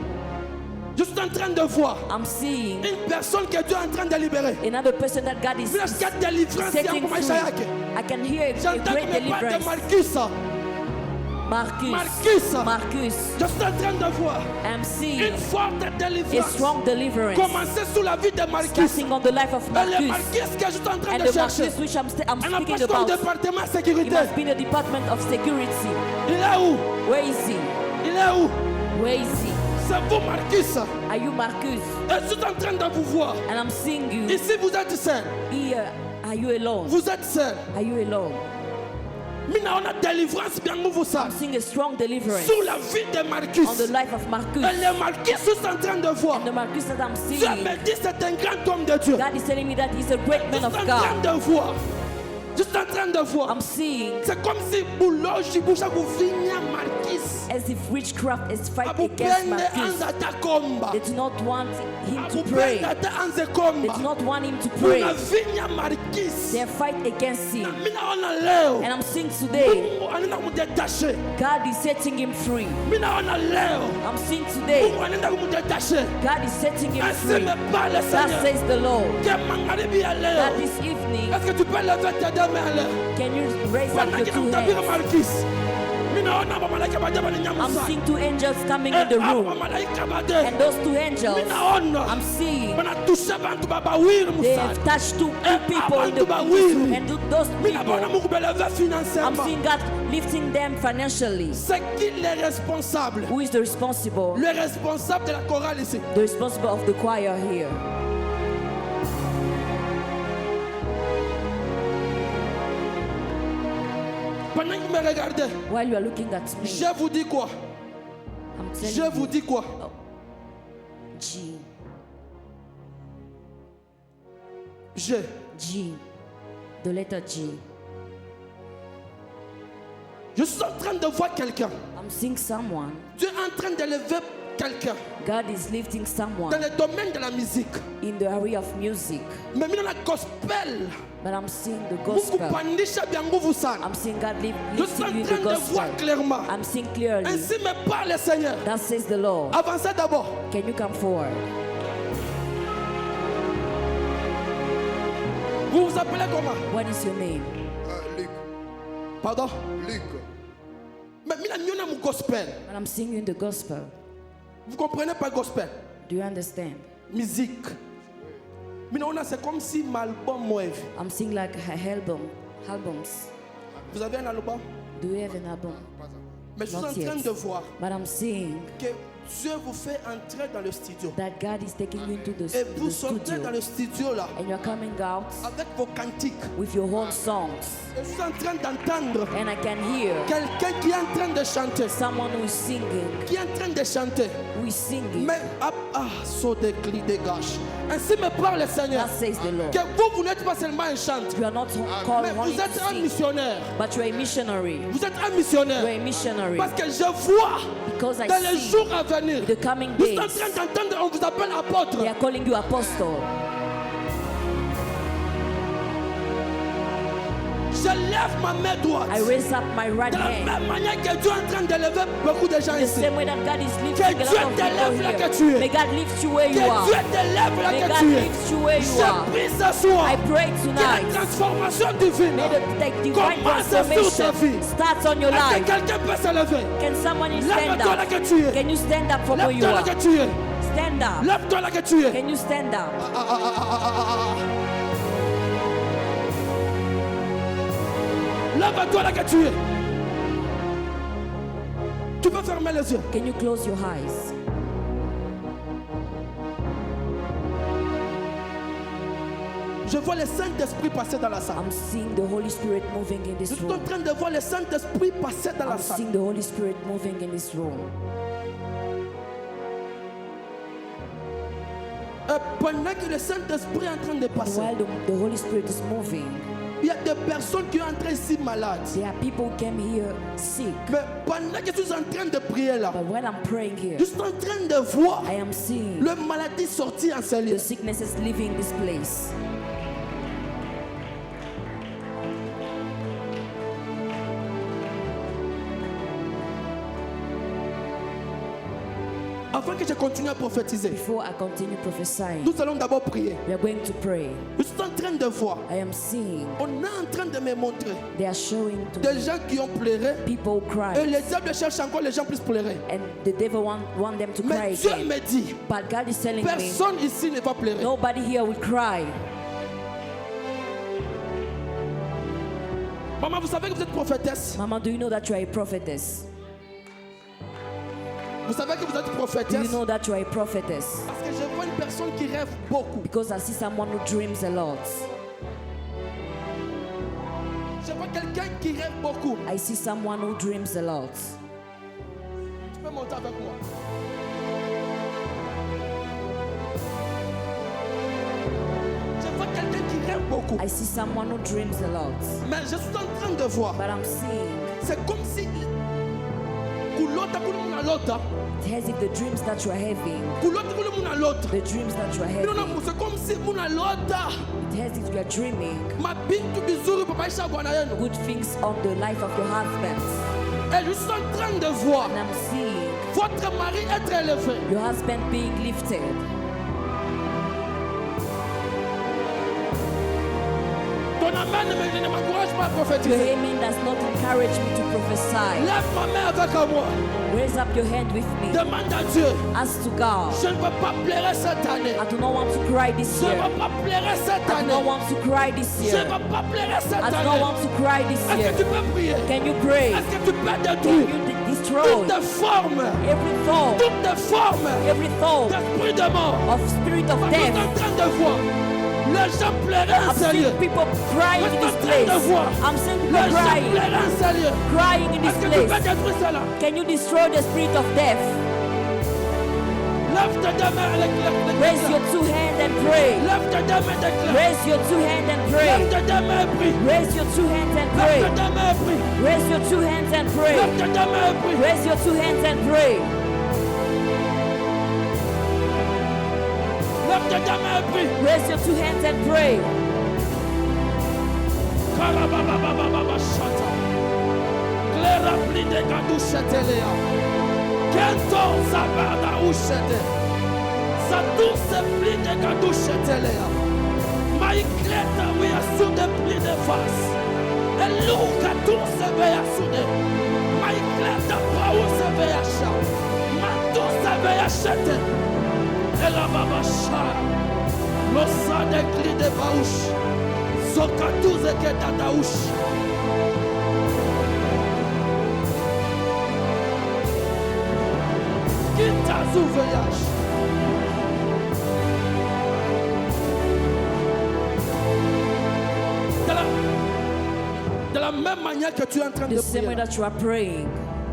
Je suis en train de voir I'm seeing une personne que Dieu est en train de libérer. another person that God is Mimi nasikia délivrance setting yangu maisha free. yake. I can hear a J'entends great que me parle de deliverance. Marcus. Marcus, Marcus. Marcus, Je suis en train de voir I'm seeing une forte a délivrance strong deliverance commencer sous la vie de Marcus. starting on the life of Et le Marcus. Marcus que je suis en train And de the chercher. Marcus which I'm Un speaking apostole about, département he sécurité. must be in the Department of Security. Il est où? Where is he? Il est où? Where is he? C'est vous Marcus. Are you Marcus? Et je suis en train de vous voir. And I'm seeing you Ici vous êtes seul. here. Are you alone? Vous êtes seul. Are you alone? Mina on a délivrance bien vous ça. I'm seeing a strong deliverance Sous la vie de Marcus. on the life of Marcus. Et le Marcus je suis en train de voir. And the Marcus that I'm Dieu seeing, me dit c'est un grand homme de Dieu. God is telling me that he's a great Je man suis of en train God. de voir. Je suis en train de voir. I'm seeing C'est comme si boulogne boucha kuvinya Marcus. as if witchcraft is fighting against Abupende Marcus. anza takomba. They do not want him to pray. Abupende ata anze They komba. do not want him to pray. Unavinya Marcus. They fight against him. Mina ona leo. And I'm seeing today, Mungu anaenda kumdetache. God is setting him free. Mina ona leo. I'm seeing today, Mungu anaenda kumdetache. God is setting him Ainsi free. me parle le That Seigneur. says the Lord. Que magharibi ya That leo. this evening, Est-ce que tu peux lever tes deux mains là? can you raise up Pendant your que two namtabiri hands? Marcus. Mina ona bamalaika baje I'm balinyamusa. seeing two angels coming in the room. Bamalaika baje. And those two angels, Mina ona. I'm seeing, Banatusha bantu babawiri they musana. have touched two people in the Abantu and those Mina bona people, Mungu beleve I'm financièrement. seeing God lifting them financially. C'est qui le responsable? Who is the responsible? Le responsable de la chorale ici. The responsible of the choir here. Pendant que vous me regardez, While you are looking at me, je vous dis quoi? I'm Je telling vous you, dis quoi? G, G, the letter G. Je suis en train de voir quelqu'un. I'm seeing someone. Dieu est en train d'élever quelqu'un God is lifting dans someone le domaine de la musique. in the area of music. Mais mina na gospel. But I'm seeing the Mungu gospel. pandisha bien nguvu sana. I'm seeing God Je suis lifting you en the train de gospel. voir clairement. I'm seeing clearly. Ainsi me parle le Seigneur. That says the Lord. Avancez d'abord. Can you come forward? Vous vous appelez comment? What is your name? Luc. Pardon? Luc. Mais mina nyona mu gospel. But I'm seeing you in the gospel. Vous comprenez pas gospel? Do you understand? Musique. Mina ona c'est comme si mon album moi. I'm seeing like albums. Vous avez un album? Do you have an album? Mais je suis en Not train yet. de voir But I'm seeing que Dieu vous fait entrer dans le studio. that God is taking you into Et the vous sortez dans studio. le studio là And you're coming out avec vos cantiques. with your own songs. Et je suis en train d'entendre And I can hear quelqu'un qui est en train de chanter. someone who is singing. Qui est en train de chanter. Who is singing. Mais saut des clés dégage. Ainsi me parle le Seigneur. That says the Lord. Que vous n'êtes pas seulement un chanteur. You are not called Mais only vous to êtes un sing, missionnaire. but you're a missionary. Vous êtes un You're missionnaire. a missionary. Parce que je vois Because I dans les see jours à venir. the coming Vous êtes en days, train d'entendre, on vous appelle apôtre. they are calling you apostle. Je lève ma main droite. I raise up my right De la hand. même manière que Dieu est en train d'élever beaucoup de gens The ici. same way that God is lifting Que a Dieu lot of t'élève là people que tu here. es. May God lift you where Que you are. Dieu t'élève là May que God tu es. lift you where you Je are. prie ce soir. I pray Que la tonight. transformation divine May the divine commence sur ta transformation vie. starts on your Est-ce que life. quelqu'un peut se lever? Can someone stand Lève-toi là up? que tu es. Can you stand up from where you Lève-toi là are? que tu es. Stand up. Lève-toi là que tu es. Can you stand up? Lève-toi là que tu es. Tu peux fermer les yeux. Can you close your eyes? Je vois le Saint-Esprit passer dans la salle. I'm seeing the Holy Spirit moving in Je this suis en room. train de voir le Saint-Esprit passer dans la I'm salle. seeing the Holy Spirit moving in this room. Et pendant que le Saint-Esprit est en train de And passer, while the Holy Spirit is moving, il y a des personnes qui sont entrées ici malades. there are people who came here sick. Mais pendant que je suis en train de prier là, But when I'm praying here, je suis en train de voir I am seeing le maladie sortir en ce lieu. the sickness is leaving this place. Avant que je continue à prophétiser, Before I continue prophesying, nous allons d'abord prier. we are going to pray. Je suis en train de voir, I am seeing, on est en train de me montrer they are showing to des me gens qui ont pleuré people who et cry, les diables cherchent encore les gens plus pleurer. and the devil want them to cry Mais Dieu again. me dit, But God is telling me, personne ici ne va pleurer. nobody here will cry. Maman, vous savez que vous êtes prophétesse. Mama, do you know that you are a prophetess? Vous savez que vous êtes Do you prophétesse. know that you are a prophetess? Parce que je vois une personne qui rêve beaucoup. Because I see someone who dreams a lot. Je vois quelqu'un qui rêve beaucoup. I see someone who dreams a lot. Tu peux monter avec moi. Je vois quelqu'un qui rêve beaucoup. I see someone who dreams a lot. Mais je suis en train de voir. But I'm seeing C'est comme si kulota kule muna lota. it as if the dreams that you are having, Kulota kule muna lota. the dreams that you are Non, non, having, c'est comme si muna lota. it as if you are dreaming Mabintu bizuri papa isha bwana yenu. good things on the life of your husband. Et je suis en train de voir And I'm seeing votre mari être élevé. your husband being lifted. Ton amen ne m'encourage pas à Your prophétiser. amen does not encourage me to prophesy. Lève ma main avec moi. Raise up your hand with me. Demande à Dieu. Ask to God. Je ne veux pas pleurer cette année. I do not want to cry this Je ne year. veux pas pleurer cette I do not année. want to cry this Je ne year. veux pas pleurer cette I do not année. want to cry this Est-ce year. que tu peux prier? Can you pray? Est-ce que tu peux Can détruire you destroy toutes les formes, every thought, toutes les formes every thought d'esprit de mort? of spirit of Parce que je suis death? en train de voir les gens pleurer en I'm sérieux. seeing people crying in this place. I'm seeing Les people gens crying, pleurer en sérieux. crying in Est-ce this que tu peux place. détruire cela? Can you destroy the spirit of death? Lève tes deux mains avec Raise your two hands and pray. Lève tes deux mains déclare. Raise your two hands and Lève pray. tes deux mains et prie. Raise your two hands and Lève pray. tes deux mains et prie. Raise your two hands and pray. Lève tes deux mains et prie. Raise your two hands and pray. Lève tes deux mains et prie. Raise your two hands and pray. Karabababababa shata. Clera plide kadu shetelea. Kento zabada ushete. Satu se plide kadu shetelea. Maikleta we asude plide fas. Eluka tu se veya sude. Maikleta pau se veya sha. Matu se veya shete. Ela baba sha. Losade klide baush. Zokatuze ke dadaush. Kitazu voyage. De la même manière que tu es en train de The same way prier, that you are praying,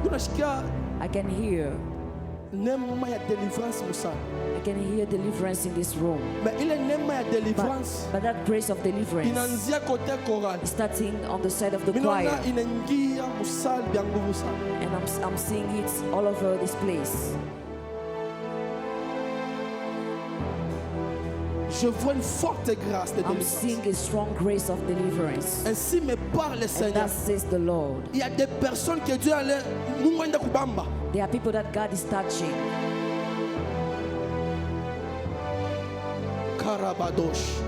unasikia I can hear. neema ya deliverance musana. I can hear deliverance in this room. Mais ile neema ya deliverance But that grace of deliverance inaanzia kote choral. is starting on the side of the Minaona choir. inaingia musali bya nguvu sana. And I'm seeing it all over this place. Je vois une forte grâce de I'm délivrance. seeing a strong grace of deliverance. Ainsi me parle le And Seigneur. that says the Lord. Il y a des personnes que Dieu allait Mungu aenda kubamba. There are people that God is touching. Karabadosh.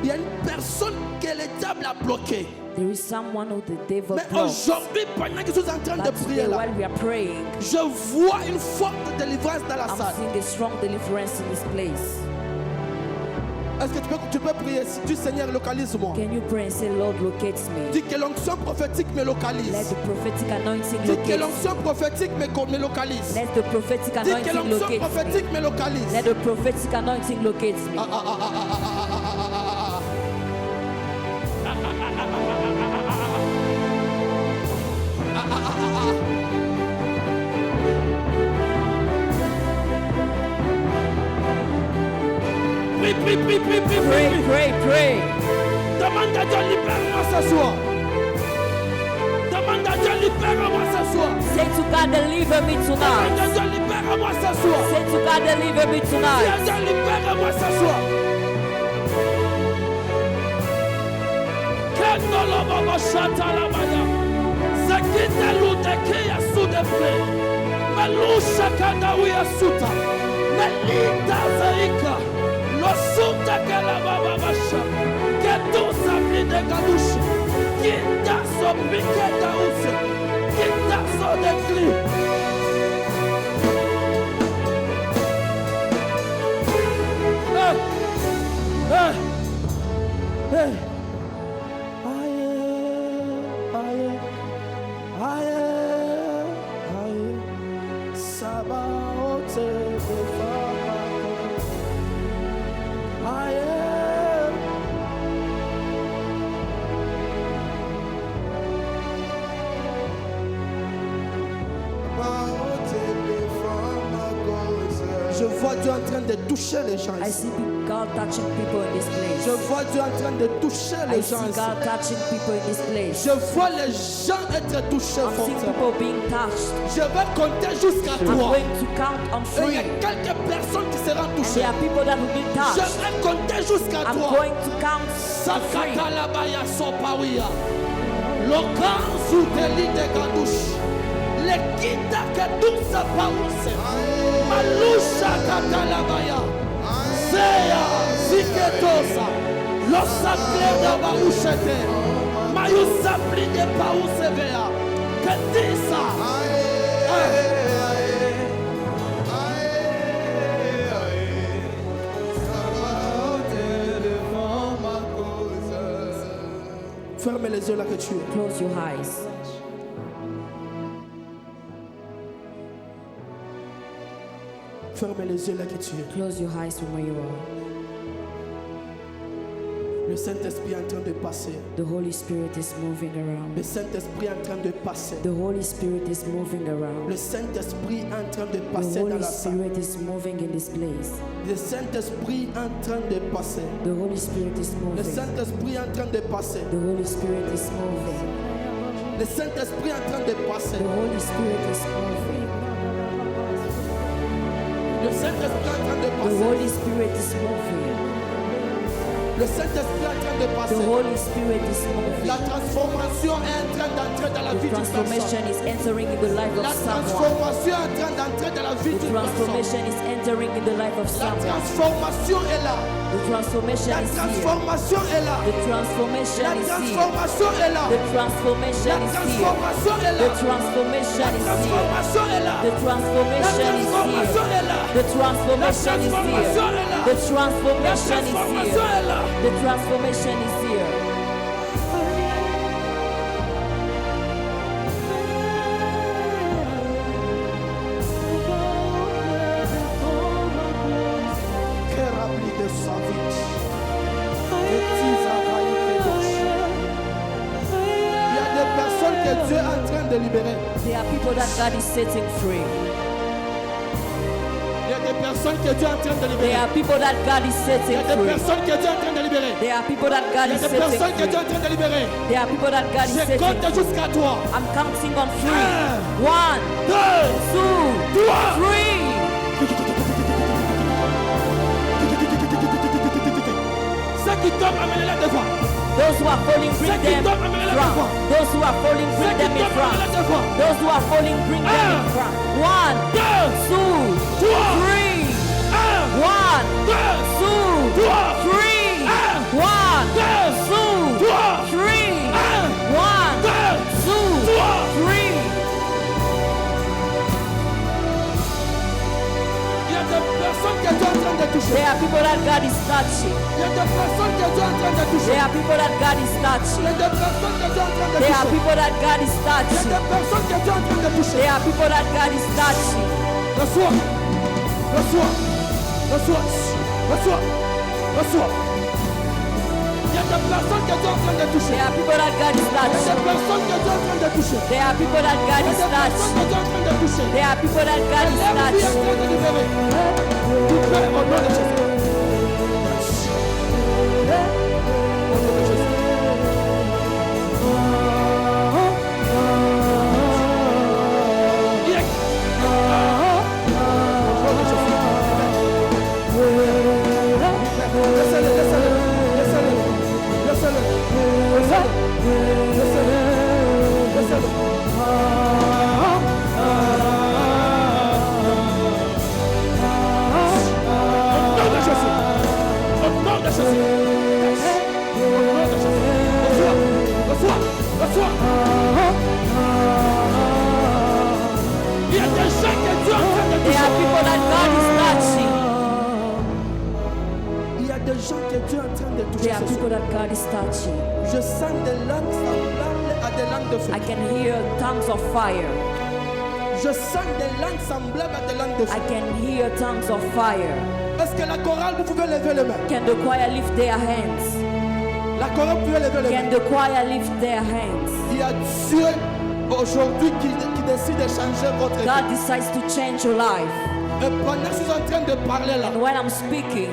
Il y a une personne que le diable a bloqué. There is someone who the devil Mais blocked. aujourd'hui, pendant que je suis en train de But prier today, là, while we are praying, je vois une forte délivrance dans la I'm salle. seeing a strong deliverance in this place. Est-ce que tu peux prier? Si tu Seigneur, localise-moi. Can you pray and say, Lord, locate me? Dis que l'onction prophétique me Let localise. the prophetic anointing Dis que locate me. l'onction prophétique me localise. Let the prophetic Dis que anointing l'onction locate me. prophétique me localise. Let the prophetic anointing locate me. Pray. Demande à Dieu, libère-moi ce soir. Demande à Dieu, libère-moi ce soir. Say to God, deliver me Demande tonight. à Dieu, libère-moi ce soir. Say to God, deliver me Dis à tonight. Dieu, libère-moi ce soir. Kenolobobo shatalabaya. Zakita lutekia sudeple. Melusha kandawia suta. Melita zaika. Losuta kalababa basha. Ketusa blinde kadusha. Kita so piketa use. Kita so dekli. Hey. Je vois Dieu en train de toucher les gens I ici. see God touching people in this Je place. vois Dieu en train de toucher I les see gens ici. God touching people in this place. Je vois les gens être touchés I'm seeing fortement. people being touched. Je vais compter jusqu'à I'm 3. going to count on Et il y 3. a quelques personnes qui seront And touchées. there are people that will be Je touched. vais compter jusqu'à I'm 3. going to count to 3. Sakatalabaya sopawia. Lokanzu delite kadush. Le kita kedusa pause. Malusha katalabaya. Seya ziketosa. Losakleda baushete. Mayusapli de pause vea. Ketisa. Ferme les yeux là que tu es. Close your eyes. Ferme les yeux là que tu es. Close your eyes from where you are. Le Saint-Esprit est en train de passer. The Holy Spirit is moving Le around. Saint-Esprit est en train de passer. The Holy Spirit is moving around. Le Saint-Esprit est en train de The passer dans Holy la salle. Spirit is moving in this place. Le Saint-Esprit est en train de passer. The Holy Spirit is Le moving. Saint-Esprit est en train de passer. The Holy Spirit is moving. Le Saint-Esprit est en train de passer. The Holy Spirit is moving. Le Saint-Esprit est en train de The passer. Holy Spirit is moving. Le Saint-Esprit est en train de The passer. Holy Spirit is La moving. transformation est en train d'entrer dans la The vie d'une transformation personne. is entering in the life of La someone. transformation est en train d'entrer dans la vie The d'une personne. transformation is entering in the life of La someone. transformation est là. The transformation La is here. transformation est là. The transformation La is here. transformation est là. The transformation La is here. transformation est The là. transformation La is here. transformation est là. The transformation is transformation here. est là. The transformation is here. transformation est là. The transformation is transformation here. est là. The transformation is here. Kerabli de Savit. Etiza Kaikedosh. Il y a des personnes que Dieu est en train de libérer. There are people that God is setting free. Il y a des personnes que Dieu est en train de There libérer. are people that God is Il y setting a des free. personnes que Dieu est en train de libérer. There are people that God Il y is a des setting personnes que Dieu est en free. train de libérer. There are people that God is Je setting compte free. jusqu'à toi. I'm counting on 3. 1, 1, 2, 2, 3. 3. Ceux qui tombent, amenez-les devant. Those who are falling, bring Ceux qui them tombent, amenez-les front. devant. Those who are falling, Ceux bring qui them in tombent, amenez-les front. devant. Those who are falling, bring them in front. 1, 2, 2, 3. 3. 1, 1, 2, 2, 3. 3. 1, 2, 3. 1, 2, 3. Il y a des personnes que Dieu est en train de toucher. There are people that God is touching. Il y a des personnes que Dieu est en train de toucher. There are people that God is Il y a touching. des personnes que Dieu est en train de There are toucher. people that God is Il y a touching. des personnes que Dieu est en train de toucher. There are people that God is touching. Reçois. Reçois. Reçois. Reçois. Reçois. Il y a des personnes que Dieu est en train de toucher. There are people that God is Il y a des touching. personnes que Dieu est en train de toucher. There are people that God Il y a is des personnes touching. que Dieu est en train de toucher. There are people that God is La vie est en touching. train de libérer. Tu peux au nom de Jésus. Au nom de Jésus. Yes. Au nom de Jésus. Laissez-le, laissez-le, laissez-le, laissez-le, laissez-le, laissez-le. Au nom de Jésus. Au nom de Jésus. Au nom de Jésus. Reçois, reçois, reçois. Il y a des gens que Dieu est en train de There are toucher. people that God is touching. Il y a des gens que Dieu est en train de toucher. There are ce people soir. that God is touching. Je sens des langues semblables à des langues de feu. I can hear tongues of fire. Je sens des langues semblables à des langues de I feu. can hear tongues of fire. Est-ce que la chorale, vous pouvez lever les mains? Can the choir lift their hands? La chorale, vous pouvez lever les Can mains. the choir lift their hands? Il y a Dieu aujourd'hui qui décide de changer votre vie. God decides to change your life. Et pendant que je suis en train de parler là, And when I'm speaking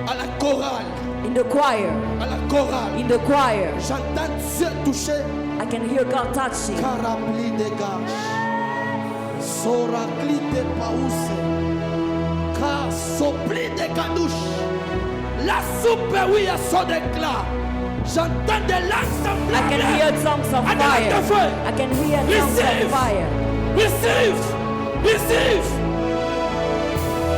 à la chorale, in the choir, à la chorale, in the choir, j'entends Dieu toucher. I can hear God touching. Karabli de gage, Sorakli de paouse, Ka sopli de kadouche, la soupe oui à son éclat. J'entends des langues I can semblables hear tongues of à des langues de fire. feu. I can hear tongues Receive. of fire. Receive, receive,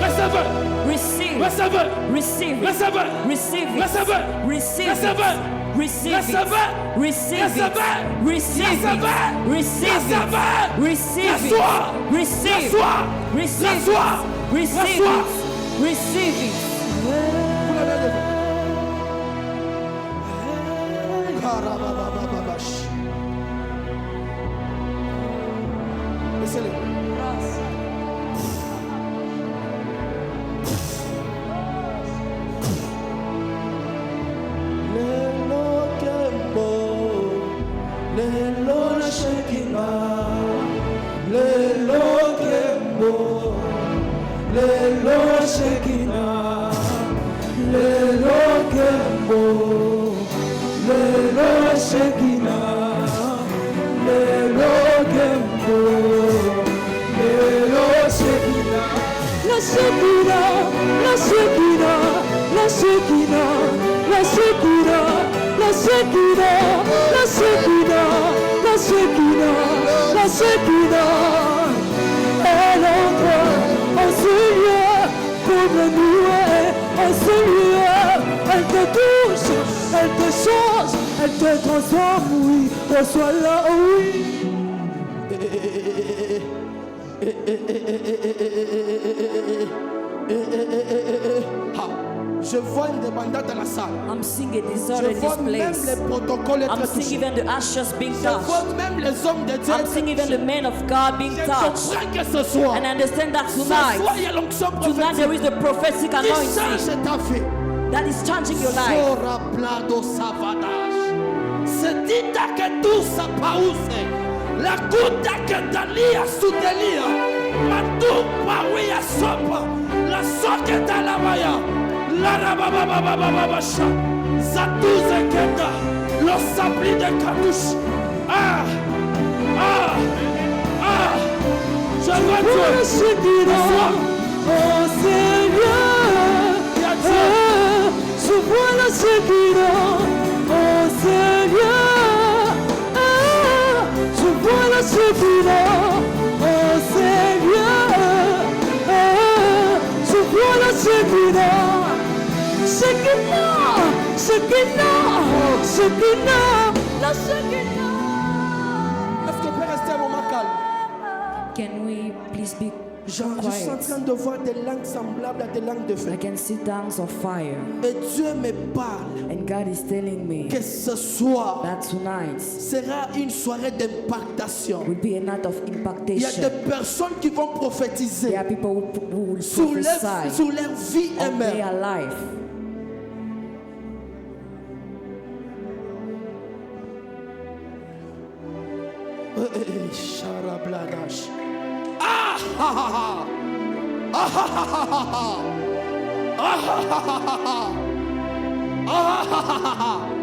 recevez, Receive. recevez, Receive it. recevez, Receive it. recevez, Receive it. recevez, Receive it. recevez, Receive it. recevez, Receive it. recevez, Receive it. recevez, Receive it. reçois, Receive. reçois, Receive it. reçois, Receive reçois. it. Receive it. Vous l'avez levé. Karababababash. Laissez-le. Lelo Kembo, Lelo Shekina, Lelo Kembo, Lelo Shekina, Lelo Kembo, Lelo Shekina, Lelo Kembo, Lelo Shekina. La Shekina, la Shekina, la Shekina, la Shekina, la Shekina, la Shekina, la Shekina, la Shekina. Elle entre en ce lieu pour me nouer, en ce lieu. Elle te touche, elle te change, elle te transforme, oui. Reçois-la, oh oui. Je vois une débandade dans la salle. I'm seeing a Je disorder in this vois même place. les protocoles I'm être seeing touchés. even the ushers being Je touched. vois même les hommes de Dieu I'm être seeing even the touchés. men of God being Je touched. comprends que ce soir, And I understand that ce soir, il y a tonight, l'onction tonight prophétique there is the prophetic qui anointing change ta vie. that is changing your life. Sora plado savadage. Sedita que tu sapause. La kuta que dalia sudelia. Matu pawia sopa. La soke talamaya. La rababababababasha. Zatuze kenda. Lo sapli de kadouche. Ah. Ah. Ah. Je vois Pour la Dieu. Shekina, oh Seigneur, je vois la Shekina, oh Seigneur, je vois la Shekina, oh Seigneur, je vois la Shekina, Shekina, Shekina, Shekina, la Shekina. Est-ce qu'on peut rester un moment calme? Can we please be Genre, je suis en train de voir des langues semblables à des langues de feu. I can see tongues of fire. Et Dieu me parle And God is telling me que ce soir that tonight sera une soirée d'impactation. will be a night of Il y a impactation. des personnes qui vont prophétiser There are people who will sur prophesy leur vie on elle-même. their life. Sharabladash. Ah ha ha ha. Ah ha ha ha ha ha. Ah ha ha ha ha ha. Ah ha ha ha ha.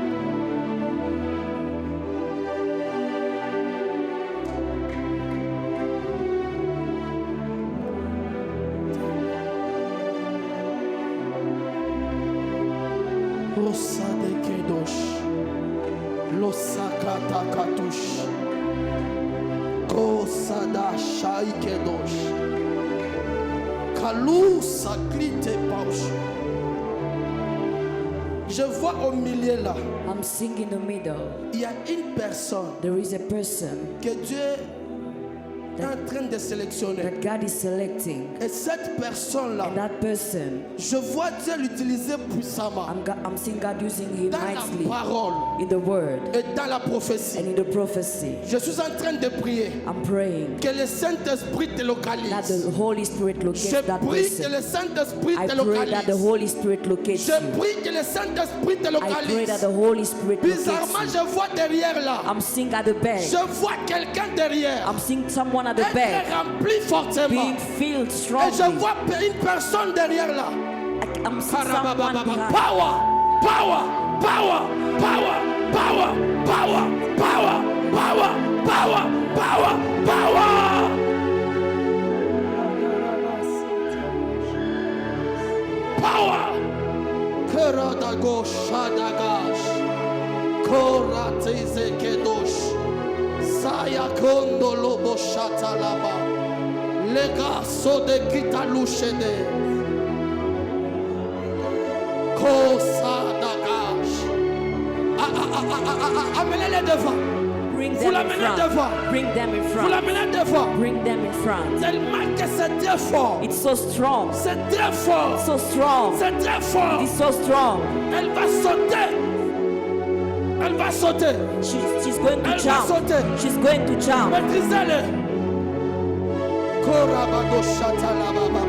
Rosa de Kedosh. Losakata Katush. Kosada Shai Kedosh. Kalou Saklite Paush. Je vois au milieu là, I'm seeing in the middle. il y a une personne There is a person que Dieu est en train de sélectionner. that God is selecting. Et cette personne-là, And that person, je vois Dieu l'utiliser puissamment I'm seeing God using him dans la mightily parole in the word et dans la prophétie. and in the prophecy. Je suis en train de prier I'm praying que le Saint-Esprit te that localise. the Holy Spirit Je locates that prie que person. le Saint-Esprit I te pray that the localise. Holy Spirit locates Je you. prie que le Saint-Esprit te I pray that localise. the Holy Spirit Bizarrement, locates you. je vois derrière là. I'm seeing at the back. Je vois quelqu'un derrière. I'm seeing someone at the Être back rempli fortement. being filled Et je strongly. vois une personne derrière là. I'm seeing someone Power, behind. power, power, power, power, power, power, power, power, power, power. Power. Keradagosh Shadagash. Koratize Kedosh. Saya Kondo Lobo Shatalaba. Legaso de Kitalushede. Kosadagash. Amenez-les devant. Bring Vous them in l'amenez front. devant. Bring them in Vous front. l'amenez devant. Bring them in front. Tellement que c'est très fort. It's so strong. C'est très fort. So strong. C'est très fort. It's so strong. Elle va sauter. Elle va sauter. She's going to Elle va jump. sauter. She's going to jump. Maîtrisez-le. Korabado Shatalababa.